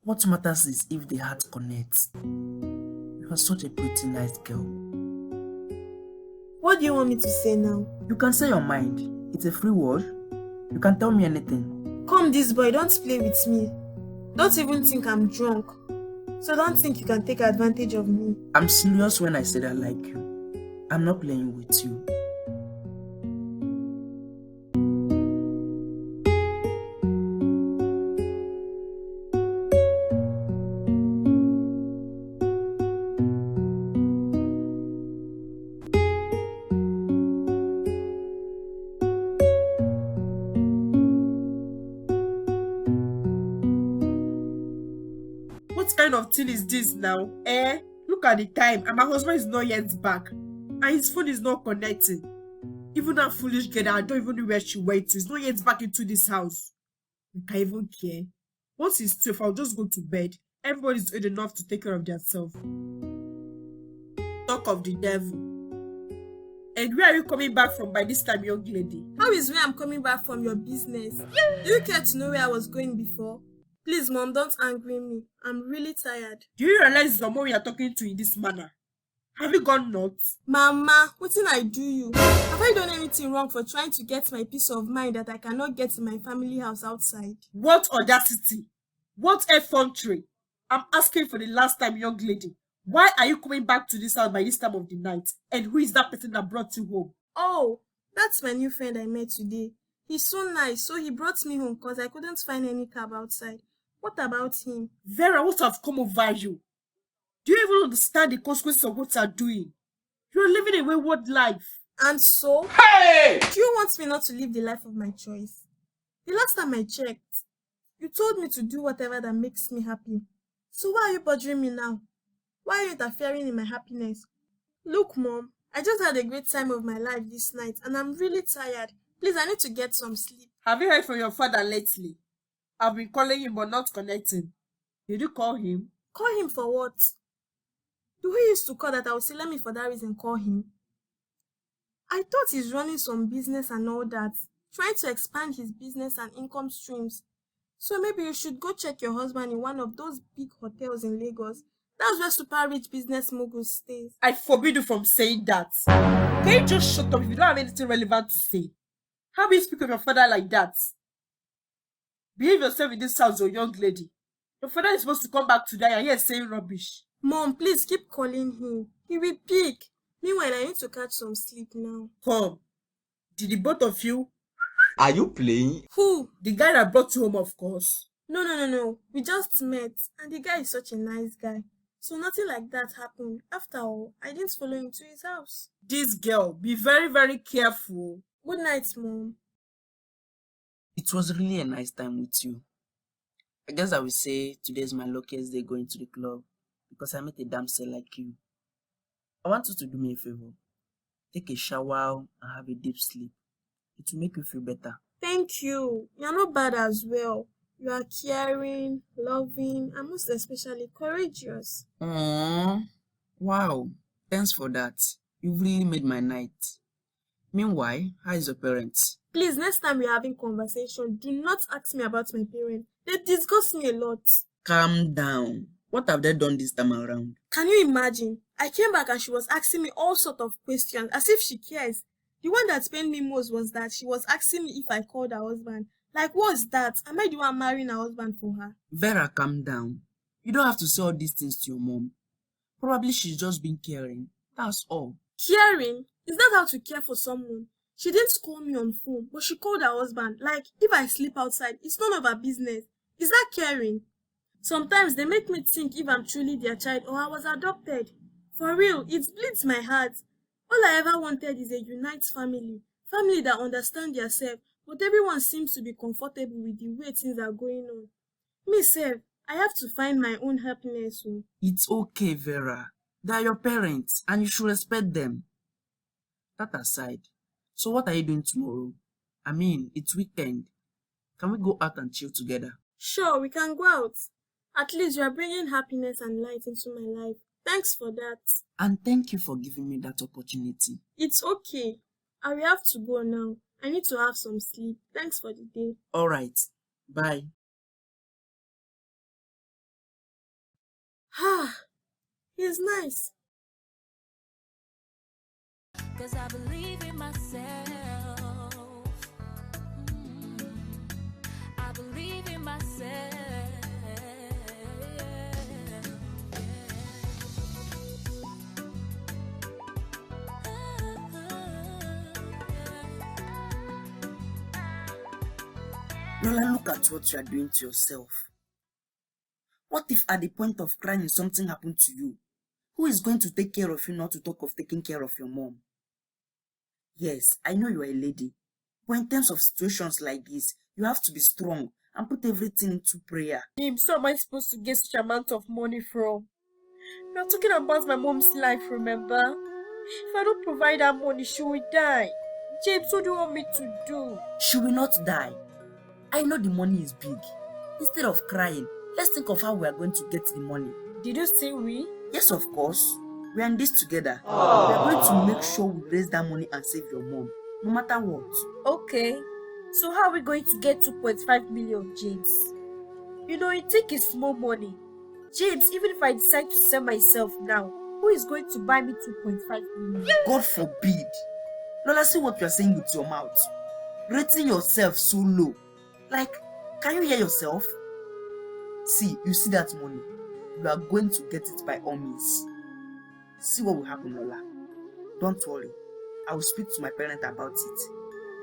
What matters is if the heart connects. You are such a pretty, nice girl. What do you want me to say now? You can say your mind. It's a free word. You can tell me anything. Come this boy, don't play with me. Don't even think I'm drunk. So don't think you can take advantage of me. I'm serious when I said I like you. I'm not playing with you. What kind of thing is this now? Look at the time and my husband is not yet back. And his phone is not connecting. Even that foolish girl, I don't even know where she went. He's not yet back into this house. I can't even care. Once it's 12, I'll just go to bed. Everybody's old enough to take care of themselves. Talk of the devil. And where are you coming back from by this time, young lady? How is where I'm coming back from your business? Do you care to know where I was going before? Please, Mom, don't angry me. I'm really tired. Do you realize it's the mom you are talking to in this manner? Have you gone nuts? Mama, what did I do you? Have I done anything wrong for trying to get my peace of mind that I cannot get in my family house outside? What audacity? What effrontery? I'm asking for the last time, young lady. Why are you coming back to this house by this time of the night? And who is that person that brought you home? Oh, that's my new friend I met today. He's so nice, so he brought me home because I couldn't find any cab outside. What about him? Vera, what have come over you? Do you even understand the consequences of what you are doing? You are living a wayward life. And so? Hey! Do you want me not to live the life of my choice? The last time I checked, you told me to do whatever that makes me happy. So why are you bothering me now? Why are you interfering in my happiness? Look, Mom, I just had a great time of my life this night and I'm really tired. Please, I need to get some sleep. Have you heard from your father lately? I've been calling him but not connecting. Did you call him? Call him for what? The way he used to call that, I would say, let me for that reason call him. I thought he's running some business and all that, trying to expand his business and income streams. So maybe you should go check your husband in one of those big hotels in Lagos. That's where super rich business moguls stays. I forbid you from saying that. Can you just shut up if you don't have anything relevant to say? How will you speak of your father like that? Behave yourself in this house, oh young lady. Your father is supposed to come back today and you're saying rubbish. Mom, please keep calling him. He will pick. Meanwhile, I need to catch some sleep now. Come. Did the both of you? Are you playing? Who? The guy that brought you home, of course. No. We just met, and the guy is such a nice guy. So nothing like that happened. After all, I didn't follow him to his house. This girl, be very, very careful. Good night, Mom. It was really a nice time with you. I guess I will say today is my luckiest day going to the club because I met a damsel like you. I want you to do me a favor. Take a shower and have a deep sleep. It will make you feel better. Thank you. You're not bad as well. You are caring, loving, and most especially courageous. Aww. Wow. Thanks for that. You've really made my night. Meanwhile, how is your parents? Please, next time we're having conversation, do not ask me about my parents. They disgust me a lot. Calm down. What have they done this time around? Can you imagine? I came back and she was asking me all sorts of questions, as if she cares. The one that pained me most was that she was asking me if I called her husband. Like, what's that? Am I the one marrying her husband for her? Vera, calm down. You don't have to say all these things to your mom. Probably she's just been caring. That's all. Caring? Is that how to care for someone? She didn't call me on phone, but she called her husband. Like, if I sleep outside, it's none of her business. Is that caring? Sometimes they make me think if I'm truly their child or I was adopted. For real, it bleeds my heart. All I ever wanted is a unite family. Family that understand themselves, but everyone seems to be comfortable with the way things are going on. Me sef, I have to find my own happiness. It's okay, Vera. They are your parents and you should respect them. That aside, so what are you doing tomorrow? I mean, it's weekend. Can we go out and chill together? Sure, we can go out. At least you are bringing happiness and light into my life. Thanks for that. And thank you for giving me that opportunity. It's okay. I will have to go now. I need to have some sleep. Thanks for the day. All right. Bye. He's nice. 'Cause I believe in myself. I believe in myself. Lola, look at what you are doing to yourself. What if at the point of crying something happened to you? Who is going to take care of you, not to talk of taking care of your mom? Yes, I know you are a lady, but in terms of situations like this, you have to be strong and put everything into prayer. James, so am I supposed to get such amount of money from? We are talking about my mom's life, remember? If I don't provide her money, she will die. James, what do you want me to do? She will not die. I know the money is big. Instead of crying, let's think of how we are going to get the money. Did you say we? Yes, of course. We are in this together. We are going to make sure we raise that money and save your mom, no matter what. Okay. So how are we going to get 2.5 million, James? You know, you think it's small money. James, even if I decide to sell myself now, who is going to buy me 2.5 million? God forbid. Lola, see what you are saying with your mouth. Rating yourself so low. Like, can you hear yourself? See, you see that money. You are going to get it by all means. See what will happen, Lola. Don't worry. I will speak to my parents about it.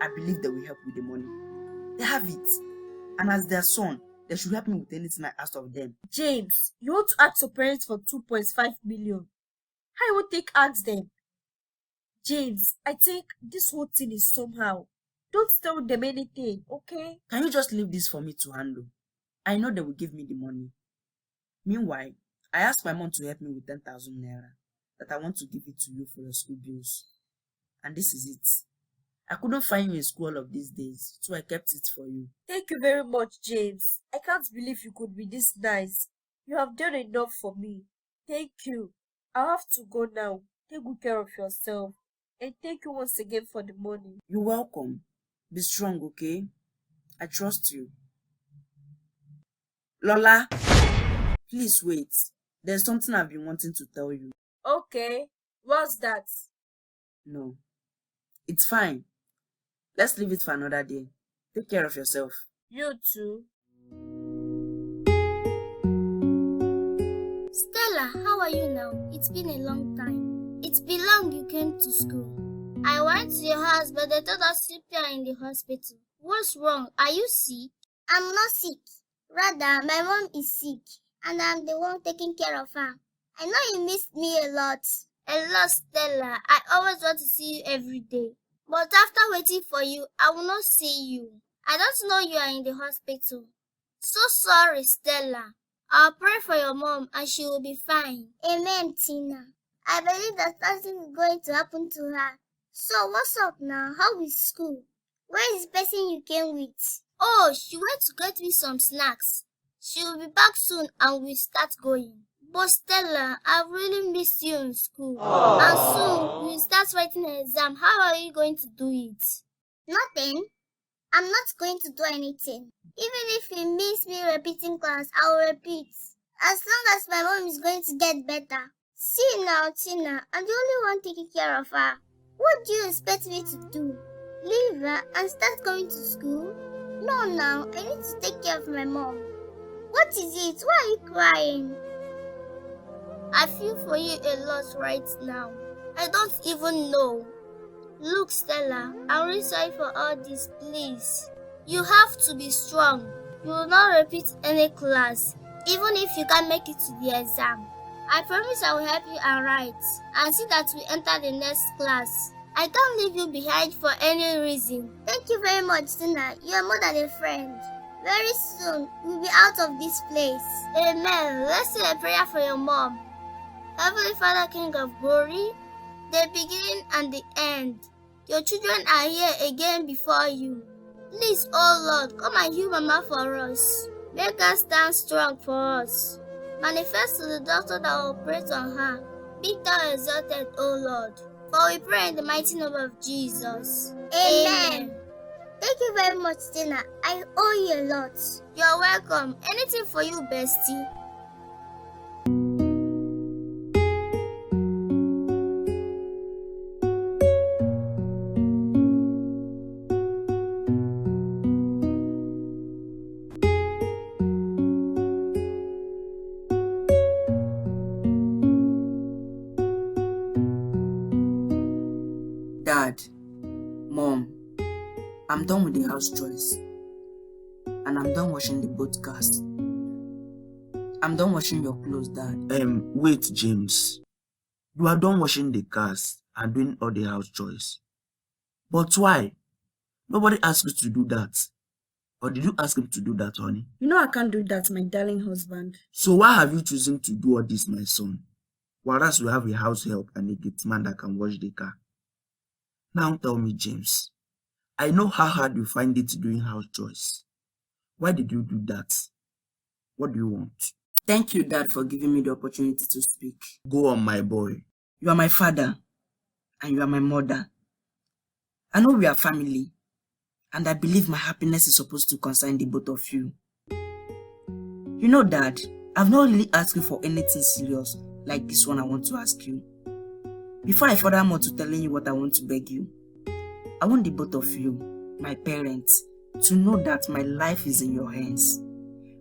I believe they will help with the money. They have it. And as their son, they should help me with anything I ask of them. James, you want to ask your parents for 2.5 million? How would they ask them? James, I think this whole thing is somehow. Don't tell them anything, okay? Can you just leave this for me to handle? I know they will give me the money. Meanwhile, I asked my mom to help me with 10,000 naira. That I want to give it to you for your school bills. And this is it. I couldn't find you in school all of these days, so I kept it for you. Thank you very much, James. I can't believe you could be this nice. You have done enough for me. Thank you. I'll have to go now. Take good care of yourself. And thank you once again for the money. You're welcome. Be strong, okay? I trust you. Lola, please wait. There's something I've been wanting to tell you. Okay, what's that? No, it's fine. Let's leave it for another day. Take care of yourself. You too. Stella, how are you now? It's been a long time. It's been long you came to school. I went to your house, but they told us you are in the hospital. What's wrong? Are you sick? I'm not sick. Rather, my mom is sick, and I'm the one taking care of her. I know you missed me a lot. A lot, Stella. I always want to see you every day. But after waiting for you, I will not see you. I don't know you are in the hospital. So sorry, Stella. I'll pray for your mom and she will be fine. Amen, Tina. I believe that something is going to happen to her. So what's up now? How is school? Where is the person you came with? Oh, she went to get me some snacks. She will be back soon and we'll start going. But Stella, I really miss you in school. Aww. And soon we'll start writing an exam. How are you going to do it? Nothing. I'm not going to do anything. Even if it means me repeating class, I will repeat. As long as my mom is going to get better. See now, Tina, I'm the only one taking care of her. What do you expect me to do? Leave her and start going to school? No, now, I need to take care of my mom. What is it? Why are you crying? I feel for you a lot right now. I don't even know. Look, Stella, I'm really sorry for all this, please. You have to be strong. You will not repeat any class, even if you can't make it to the exam. I promise I will help you and write, and see that we enter the next class. I can't leave you behind for any reason. Thank you very much, Tina. You are more than a friend. Very soon, we'll be out of this place. Amen. Let's say a prayer for your mom. Heavenly Father, King of glory, the beginning and the end. Your children are here again before you. Please, oh Lord, come and heal Mama for us. Make her stand strong for us. Manifest to the doctor that will operate on her. Be thou exalted, O Lord. For we pray in the mighty name of Jesus. Amen. Thank you very much, Tina. I owe you a lot. You're welcome. Anything for you, bestie. Dad, Mom, I'm done with the house chores. And I'm done washing the boat cars. I'm done washing your clothes, Dad. Wait, James. You are done washing the cars and doing all the house chores. But why? Nobody asked you to do that. Or did you ask him to do that, honey? You know I can't do that, my darling husband. So why have you chosen to do all this, my son? Whereas we have a house help and a gate man that can wash the car. Now tell me, James. I know how hard you find it doing house chores. Why did you do that? What do you want? Thank you, Dad, for giving me the opportunity to speak. Go on, my boy. You are my father, and you are my mother. I know we are family, and I believe my happiness is supposed to concern the both of you. You know, Dad, I've not really asked you for anything serious like this one I want to ask you. Before I further more to telling you what I want to beg you, I want the both of you, my parents, to know that my life is in your hands.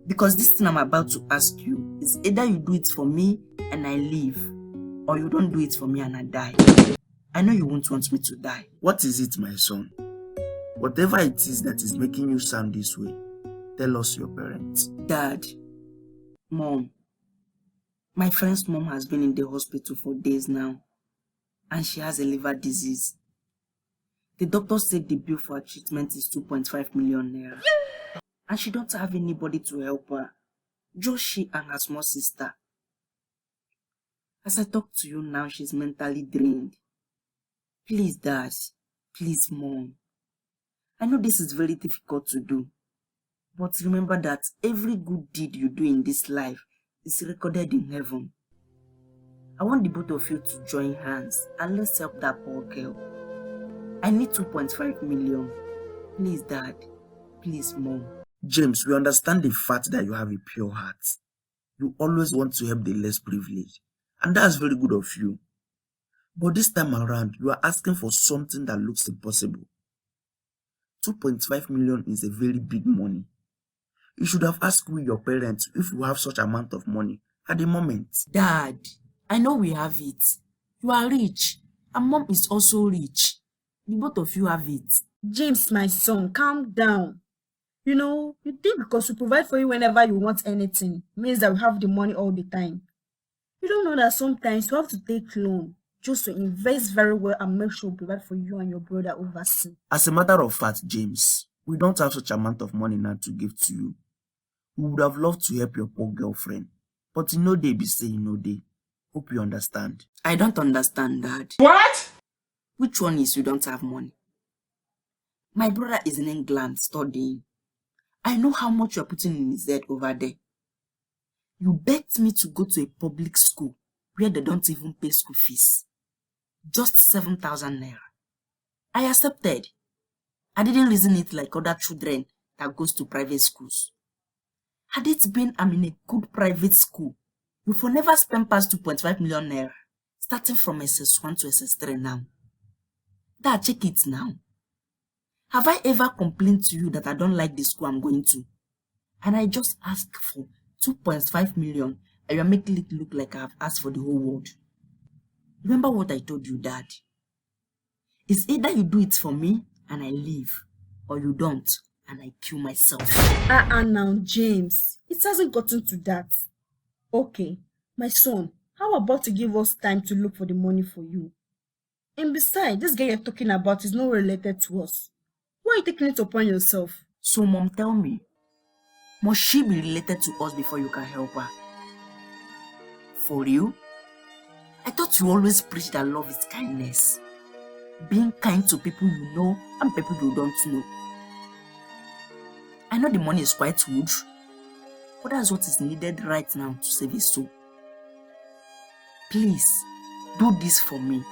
Because this thing I'm about to ask you is either you do it for me and I live, or you don't do it for me and I die. I know you won't want me to die. What is it, my son? Whatever it is that is making you sound this way, tell us your parents. Dad, Mom, my friend's mom has been in the hospital for days now, and she has a liver disease. The doctor said the bill for her treatment is 2.5 million naira. And she don't have anybody to help her. Just she and her small sister. As I talk to you now, she's mentally drained. Please, Dad. Please, Mom. I know this is very difficult to do. But remember that every good deed you do in this life is recorded in heaven. I want the both of you to join hands and let's help that poor girl. I need 2.5 million. Please, Dad. Please, Mom. James, we understand the fact that you have a pure heart. You always want to help the less privileged, and that's very good of you. But this time around, you are asking for something that looks impossible. 2.5 million is a very big money. You should have asked your parents if you have such amount of money at the moment. Dad, I know we have it. You are rich, and Mom is also rich. The both of you have it. James, my son, calm down. You think because we provide for you whenever you want anything means that we have the money all the time. You don't know that sometimes you have to take loan just to invest very well and make sure we provide for you and your brother overseas. As a matter of fact, James, we don't have such amount of money now to give to you. We would have loved to help your poor girlfriend, but no day be saying no day. Hope you understand. I don't understand, Dad. What? Which one is you don't have money? My brother is in England studying. I know how much you're putting in his head over there. You begged me to go to a public school where they don't even pay school fees. Just 7,000 naira. I accepted. I didn't reason it like other children that goes to private schools. Had it been I'm in a good private school, you will never spend past 2.5 million naira, starting from SS1 to SS3 now. Dad, check it now. Have I ever complained to you that I don't like the school I'm going to? And I just asked for 2.5 million and you're making it look like I've asked for the whole world. Remember what I told you, Dad? It's either you do it for me and I leave, or you don't and I kill myself. Now, James, it hasn't gotten to that. Okay, my son, how about you give us time to look for the money for you? And besides, this guy you're talking about is not related to us. Why are you taking it upon yourself? So, Mom, tell me, must she be related to us before you can help her? For you? I thought you always preach that love is kindness. Being kind to people you know and people you don't know. I know the money is quite huge, but that's what is needed right now to save his soul. Please, do this for me.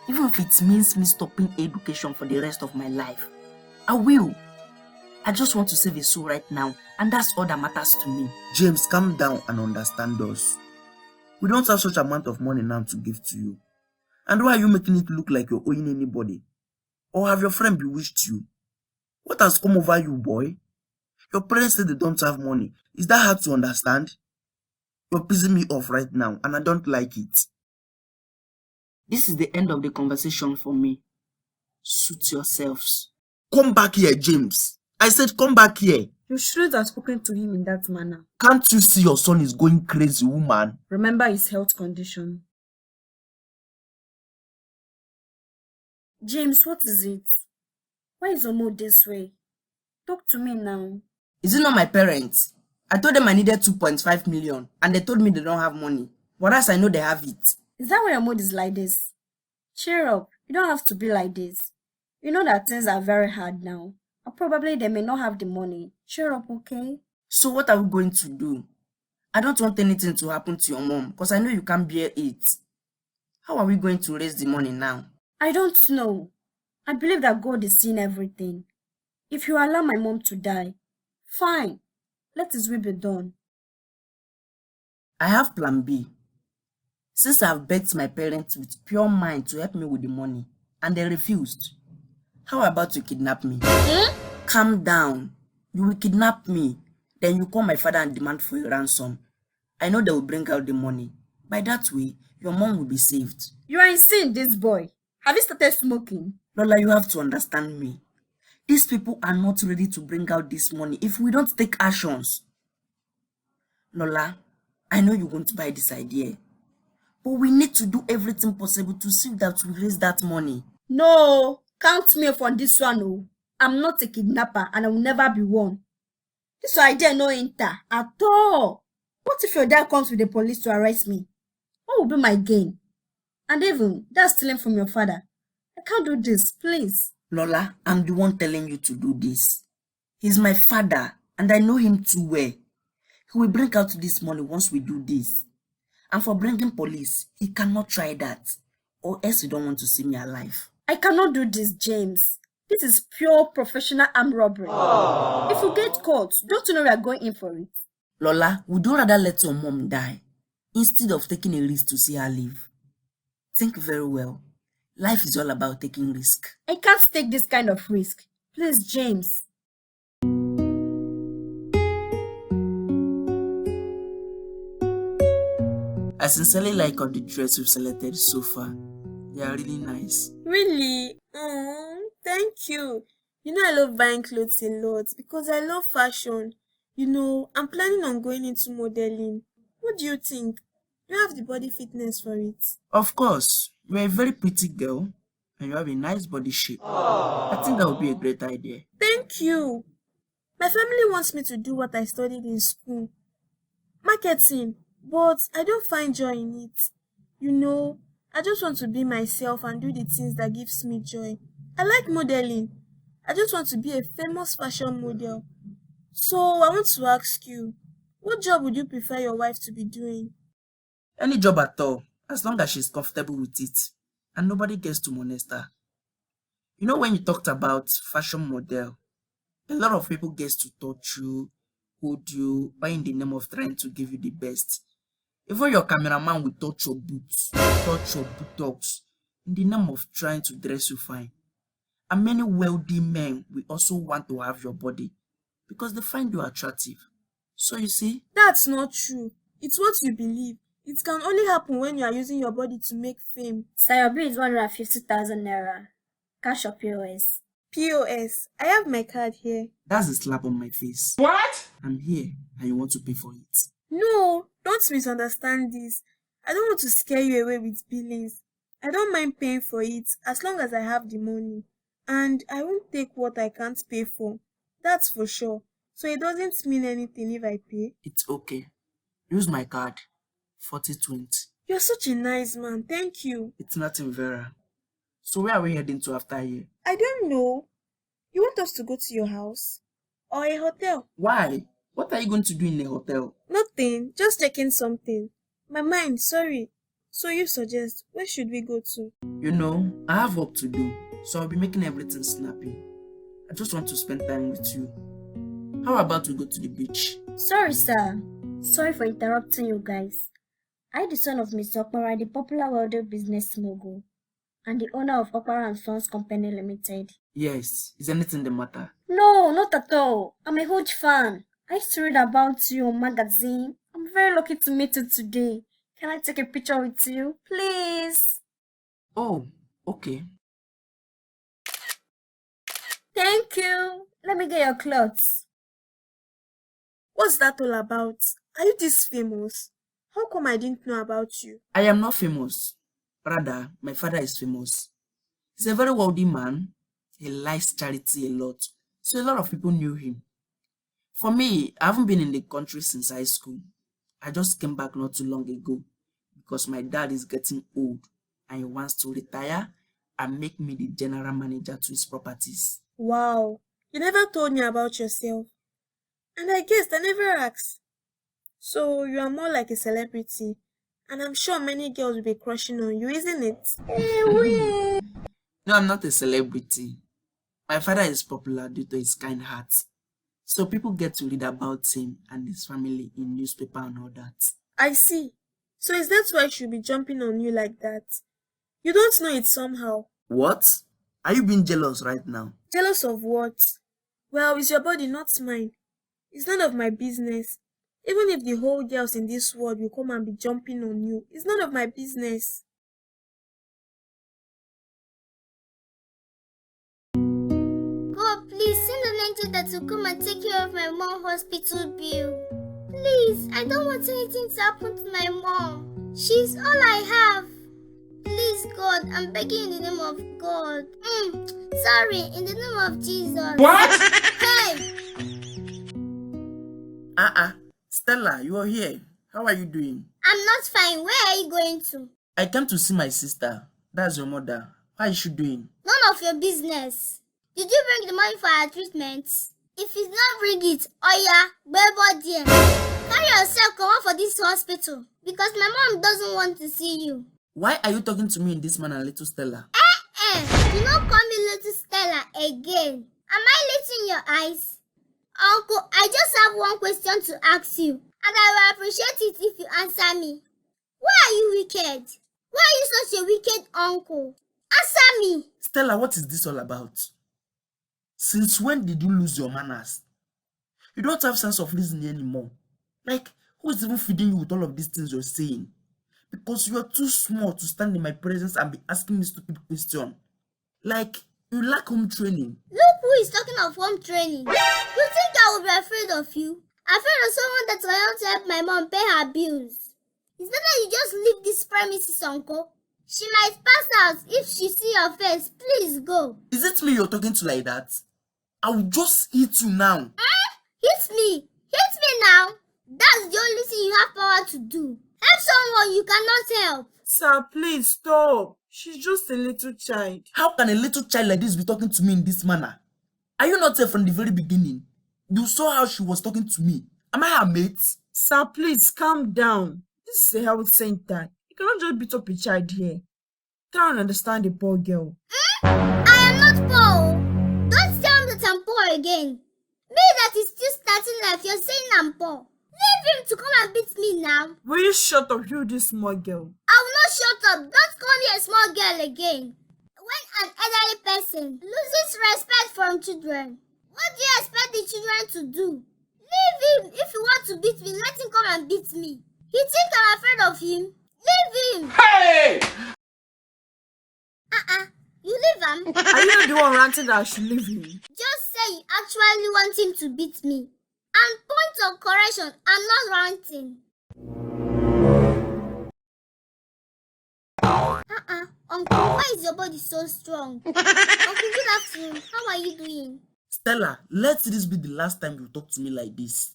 Even if it means me stopping education for the rest of my life. I will. I just want to save his soul right now, and that's all that matters to me. James, calm down and understand us. We don't have such amount of money now to give to you. And why are you making it look like you're owing anybody? Or have your friend bewitched you? What has come over you, boy? Your parents say they don't have money. Is that hard to understand? You're pissing me off right now, and I don't like it. This is the end of the conversation for me. Suit yourselves. Come back here, James. I said come back here. You shouldn't have spoken to him in that manner. Can't you see your son is going crazy, woman? Remember his health condition. James, what is it? Why is your mood this way? Talk to me now. Is it not my parents? I told them I needed 2.5 million and they told me they don't have money. Whereas I know they have it. Is that why your mood is like this? Cheer up. You don't have to be like this. You know that things are very hard now. And probably they may not have the money. Cheer up, okay? So what are we going to do? I don't want anything to happen to your mom because I know you can't bear it. How are we going to raise the money now? I don't know. I believe that God is seeing everything. If you allow my mom to die, fine. Let his will be done. I have plan B. Since I've begged my parents with pure mind to help me with the money, and they refused, how about you kidnap me? Calm down. You will kidnap me. Then you call my father and demand for a ransom. I know they will bring out the money. By that way, your mom will be saved. You are insane, this boy. Have you started smoking? Lola, you have to understand me. These people are not ready to bring out this money if we don't take actions. Lola, I know you want to buy this idea, but we need to do everything possible to see that we raise that money. No, count me off on this one. Oh. I'm not a kidnapper and I will never be one. This idea no enter at all. What if your dad comes with the police to arrest me? What will be my gain? And even, that's stealing from your father. I can't do this, please. Lola, I'm the one telling you to do this. He's my father, and I know him too well. He will bring out this money once we do this. And for bringing police, he cannot try that. Or else you don't want to see me alive. I cannot do this, James. This is pure professional armed robbery. If you get caught, don't you know we are going in for it? Lola, would you rather let your mom die instead of taking a risk to see her live? Think very well. Life is all about taking risk. I can't take this kind of risk. Please, James. I sincerely like all the dress we've selected so far. They are really nice. Really? Thank you. You know I love buying clothes a lot because I love fashion. I'm planning on going into modeling. What do you think? You have the body fitness for it. Of course, you're a very pretty girl and you have a nice body shape. I think that would be a great idea. Thank you. My family wants me to do what I studied in school. Marketing. But I don't find joy in it. I just want to be myself and do the things that gives me joy. I like modeling. I just want to be a famous fashion model. So I want to ask you, what job would you prefer your wife to be doing? Any job at all, as long as she's comfortable with it and nobody gets to molest her. When you talked about fashion model, a lot of people gets to touch you, hold you, or in the name of trying to give you the best. Even your cameraman will touch your boots, touch your buttocks, in the name of trying to dress you fine. And many wealthy men will also want to have your body because they find you attractive. So you see? That's not true. It's what you believe. It can only happen when you are using your body to make fame. Sir, bill is 150,000 naira. Cash or POS? POS. I have my card here. That's a slap on my face. What? I'm here and you want to pay for it. No, don't misunderstand this. I don't want to scare you away with billings. I don't mind paying for it as long as I have the money. And I won't take what I can't pay for. That's for sure. So it doesn't mean anything if I pay. It's okay. Use my card. 4020. You're such a nice man. Thank you. It's nothing, Vera. So where are we heading to after here? I don't know. You want us to go to your house? Or a hotel? Why? What are you going to do in a hotel? Nothing. Just checking something. My mind, sorry. So you suggest, where should we go to? I have work to do, so I'll be making everything snappy. I just want to spend time with you. How about we go to the beach? Sorry, sir. Sorry for interrupting you guys. I, the son of Mr. Okpara, the popular wealthy business mogul, and the owner of Okpara and Sons Company Limited. Yes. Is anything the matter? No, not at all. I'm a huge fan. I used to read about you on magazine. I'm very lucky to meet you today. Can I take a picture with you, please? Oh, okay. Thank you. Let me get your clothes. What's that all about? Are you this famous? How come I didn't know about you? I am not famous. Rather, my father is famous. He's a very wealthy man. He likes charity a lot. So a lot of people knew him. For me, I haven't been in the country since high school. I just came back not too long ago because my dad is getting old and he wants to retire and make me the general manager to his properties. Wow, you never told me about yourself. And I guess I never asked. So you are more like a celebrity. And I'm sure many girls will be crushing on you, isn't it? No, I'm not a celebrity. My father is popular due to his kind heart. So people get to read about him and his family in newspaper and all that. I see. So is that why I should be jumping on you like that? You don't know it somehow. What? Are you being jealous right now? Jealous of what? Well, it's your body, not mine. It's none of my business. Even if the whole girls in this world will come and be jumping on you, it's none of my business. God, please send an angel that will come and take care of my mom's hospital bill. Please, I don't want anything to happen to my mom. She's all I have. Please, God, I'm begging in the name of God. Sorry, in the name of Jesus. What? Hey! Stella, you are here. How are you doing? I'm not fine. Where are you going to? I came to see my sister. That's your mother. How is she doing? None of your business. Did you bring the money for her treatment? If it's not bring it, oh yeah, where about there? Carry yourself, come out for this hospital because my mom doesn't want to see you. Why are you talking to me in this manner, little Stella? Do not call me little Stella again. Am I little in your eyes? Uncle, I just have one question to ask you, and I will appreciate it if you answer me. Why are you wicked? Why are you such a wicked uncle? Answer me. Stella, what is this all about? Since when did you lose your manners? You don't have sense of reasoning anymore. Like, who is even feeding you with all of these things you're saying? Because you are too small to stand in my presence and be asking me stupid questions. Like, you lack home training. Look who is talking of home training. You think I will be afraid of you? Afraid of someone that will help to help my mom pay her bills? It's better you just leave this premises, uncle. She might pass out if she see your face. Please go. Is it me you're talking to like that? I will just hit you now. Hit me. Hit me now. That's the only thing you have power to do. Help someone you cannot help. Sir, please stop. She's just a little child. How can a little child like this be talking to me in this manner? Are you not here from the very beginning? You saw how she was talking to me. Am I her mate? Sir, please calm down. This is a health center. You cannot just beat up a child here. Try and understand the poor girl. I am not poor. Don't tell me that I'm poor again. Me that is still starting life, you're saying I'm poor. Leave him to come and beat me now. Will you shut up, you this small girl? I will not shut up. Don't call me a small girl again. When an elderly person loses respect from children, what do you expect the children to do? Leave him. If you want to beat me, let him come and beat me. You think I'm afraid of him? Leave him. Hey! You leave him. Are you not the one ranting that I should leave him? Just say you actually want him to beat me. And point of correction, I'm not ranting. Uncle, why is your body so strong? Uncle, good afternoon. How are you doing? Stella, let this be the last time you talk to me like this.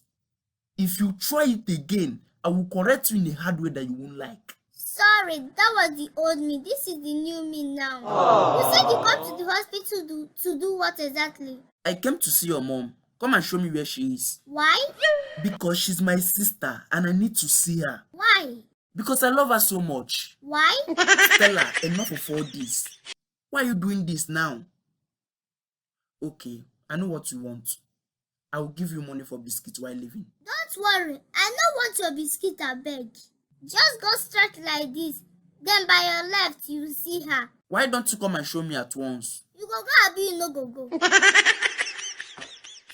If you try it again, I will correct you in a hard way that you won't like. Sorry, that was the old me. This is the new me now. You said you come to the hospital to do what exactly? I came to see your mom. Come and show me where she is. Why? Because she's my sister and I need to see her. Why? Because I love her so much. Why? Stella, enough of all this. Why are you doing this now? Okay, I know what you want. I will give you money for biscuits while leaving. Don't worry, I don't want your biscuit, I beg. Just go straight like this. Then by your left, you will see her. Why don't you come and show me at once? You go Abi, you no go.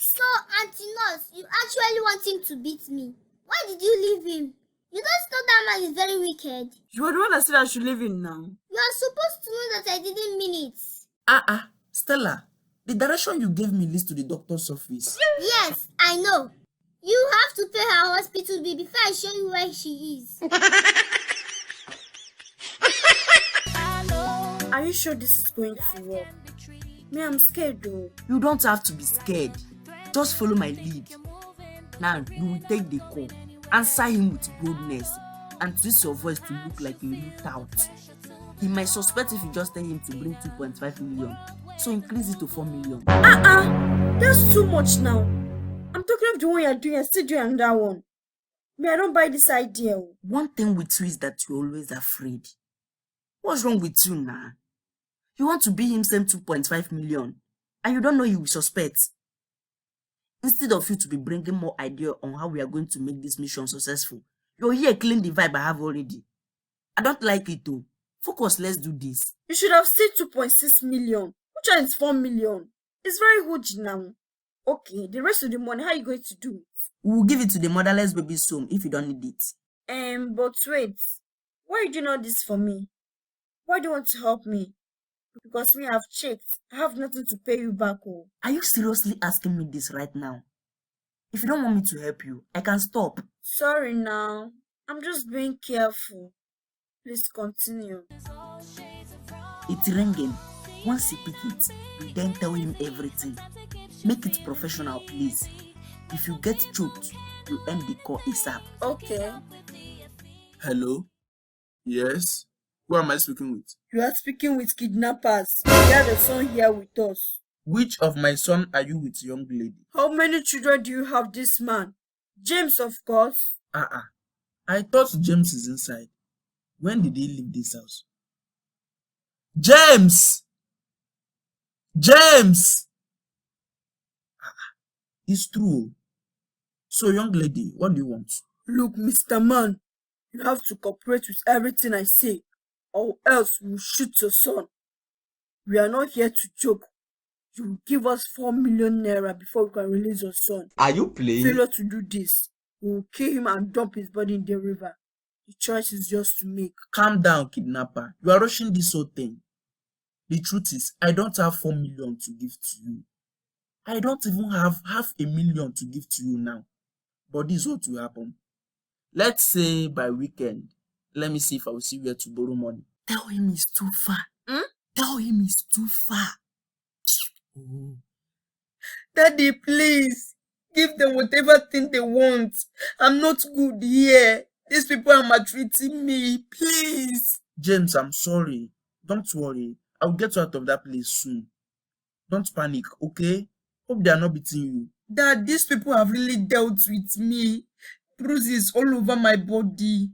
So, Auntie Nurse, you actually want him to beat me. Why did you leave him? You don't know that man is very wicked. You were the one that said I should leave him now. You are supposed to know that I didn't mean it. Stella, the direction you gave me leads to the doctor's office. Yes, I know. You have to pay her hospital bill before I show you where she is. Are you sure this is going to work? Me, I'm scared though. You don't have to be scared. Just follow my lead. Now, you will take the call. Answer him with boldness and twist your voice to look like you looked out. He might suspect if you just tell him to bring 2.5 million. So increase it to 4 million. That's too much now. I'm talking of the one you're doing and still doing another one. Me, I don't buy this idea. One thing with you is that you're always afraid. What's wrong with you now? You want to be him send 2.5 million and you don't know he will suspect. Instead of you to be bringing more idea on how we are going to make this mission successful, you're here killing the vibe I have already. I don't like it though. Focus, let's do this. You should have said 2.6 million. Which one is 4 million? It's very huge now. Okay, the rest of the money, how are you going to do it? We will give it to the motherless baby's home if you don't need it. But wait. Why are you doing all this for me? Why do you want to help me? Because me, I've checked. I have nothing to pay you back. Are you seriously asking me this right now? If you don't want me to help you, I can stop. Sorry now. I'm just being careful. Please continue. It's ringing. Once you pick it, you then tell him everything. Make it professional, please. If you get choked, you end the call ASAP. Okay. Hello? Yes? Who am I speaking with? You are speaking with kidnappers. We have a son here with us. Which of my son are you with, young lady? How many children do you have, this man? James, of course. I thought James is inside. When did he leave this house? James! James! It's true. So, young lady, what do you want? Look, Mr. Man, you have to cooperate with everything I say, or else we'll shoot your son. We are not here to joke. You will give us 4 million naira before we can release your son. Are you playing? Failure to do this, we will kill him and dump his body in the river. The choice is yours to make. Calm down, kidnapper. You are rushing this whole thing. The truth is, I don't have 4 million to give to you. I don't even have 500,000 to give to you now. But this is what will happen. Let's say by weekend, let me see if I will see where to borrow money. Tell him it's too far. Tell him it's too far. Oh. Daddy, please. Give them whatever thing they want. I'm not good here. These people are maltreating me. Please. James, I'm sorry. Don't worry. I'll get you out of that place soon. Don't panic, okay? Hope they are not beating you. Dad, these people have really dealt with me. Bruises all over my body.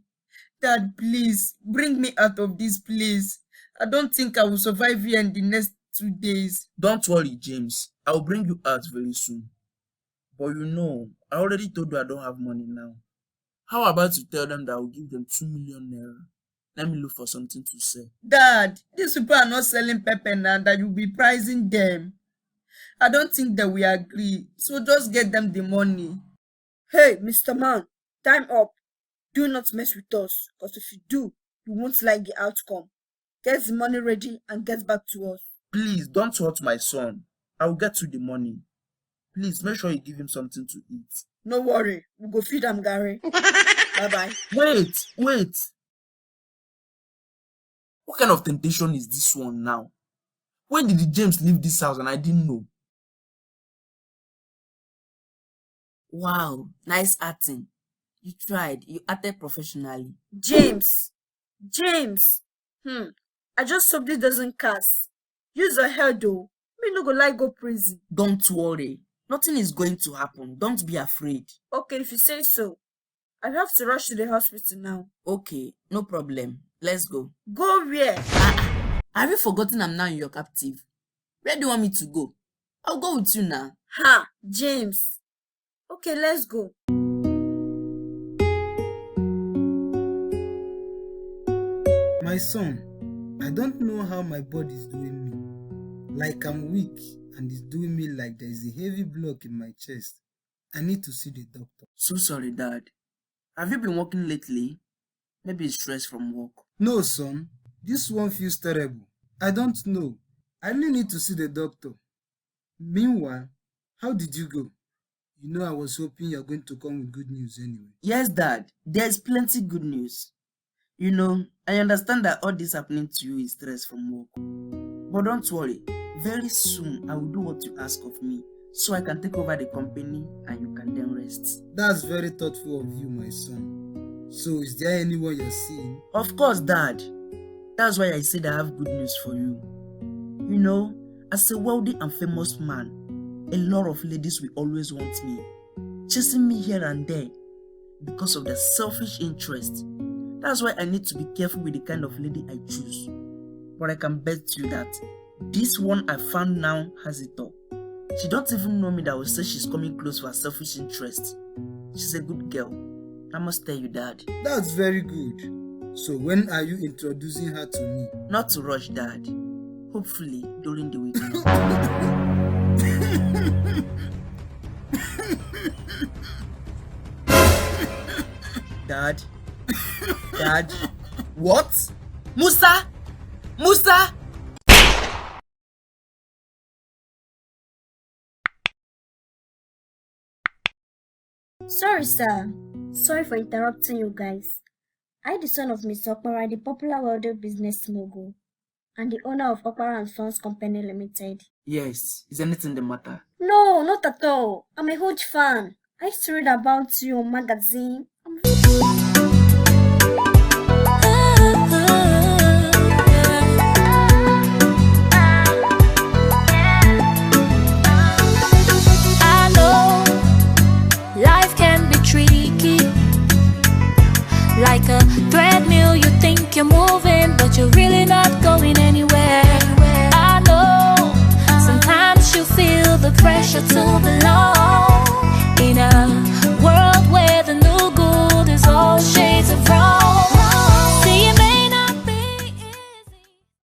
Dad, please, bring me out of this place. I don't think I will survive here in the next 2 days. Don't worry, James. I'll bring you out very soon. But you know, I already told you I don't have money now. How about you tell them that I'll give them 2 million naira? Let me look for something to sell. Dad, these people are not selling pepper now that you'll be pricing them. I don't think that we agree. So just get them the money. Hey, Mr. Man, time up. Do not mess with us, because if you do, you won't like the outcome. Get the money ready and get back to us. Please, don't hurt my son. I will get you the money. Please, make sure you give him something to eat. No worry, we'll go feed him, Gary. Bye-bye. Wait. What kind of temptation is this one now? When did James leave this house and I didn't know? Wow, nice acting. You tried. You acted professionally. James! I just hope this doesn't cast. Use your head though. Me no go like go prison. Don't worry. Nothing is going to happen. Don't be afraid. Okay, if you say so. I have to rush to the hospital now. Okay, no problem. Let's go. Go where? Have you forgotten I'm now in your captive? Where do you want me to go? I'll go with you now. Ha! James. Okay, let's go. My son, I don't know how my body is doing me. Like I'm weak and it's doing me like there is a heavy block in my chest. I need to see the doctor. So sorry, Dad. Have you been working lately? Maybe it's stress from work. No, son. This one feels terrible. I don't know. I really need to see the doctor. Meanwhile, how did you go? You know I was hoping you're going to come with good news anyway. Yes, Dad. There's plenty good news. You know, I understand that all this happening to you is stress from work. But don't worry. Very soon, I will do what you ask of me, so I can take over the company and you can then rest. That's very thoughtful of you, my son. So, is there anyone you're seeing? Of course, Dad. That's why I said I have good news for you. You know, as a wealthy and famous man, a lot of ladies will always want me, chasing me here and there because of their selfish interest. That's why I need to be careful with the kind of lady I choose. But I can bet you that this one I found now has it all. She don't even know me that will say she's coming close for her selfish interest. She's a good girl. I must tell you, Dad. That's very good. So when are you introducing her to me? Not to rush, Dad. Hopefully during the weekend. Dad? What? Musa? Sorry, sir. Sorry for interrupting you guys. I, the son of Mr. Okpara, the popular wealthy business mogul, and the owner of Okpara and Sons Company Limited. Yes. Is anything the matter? No, not at all. I'm a huge fan. I used to read about you on magazine. I know life can be tricky, Like a treadmill, you think you're moving, but you're really not going anywhere. I know sometimes you feel the pressure to belong.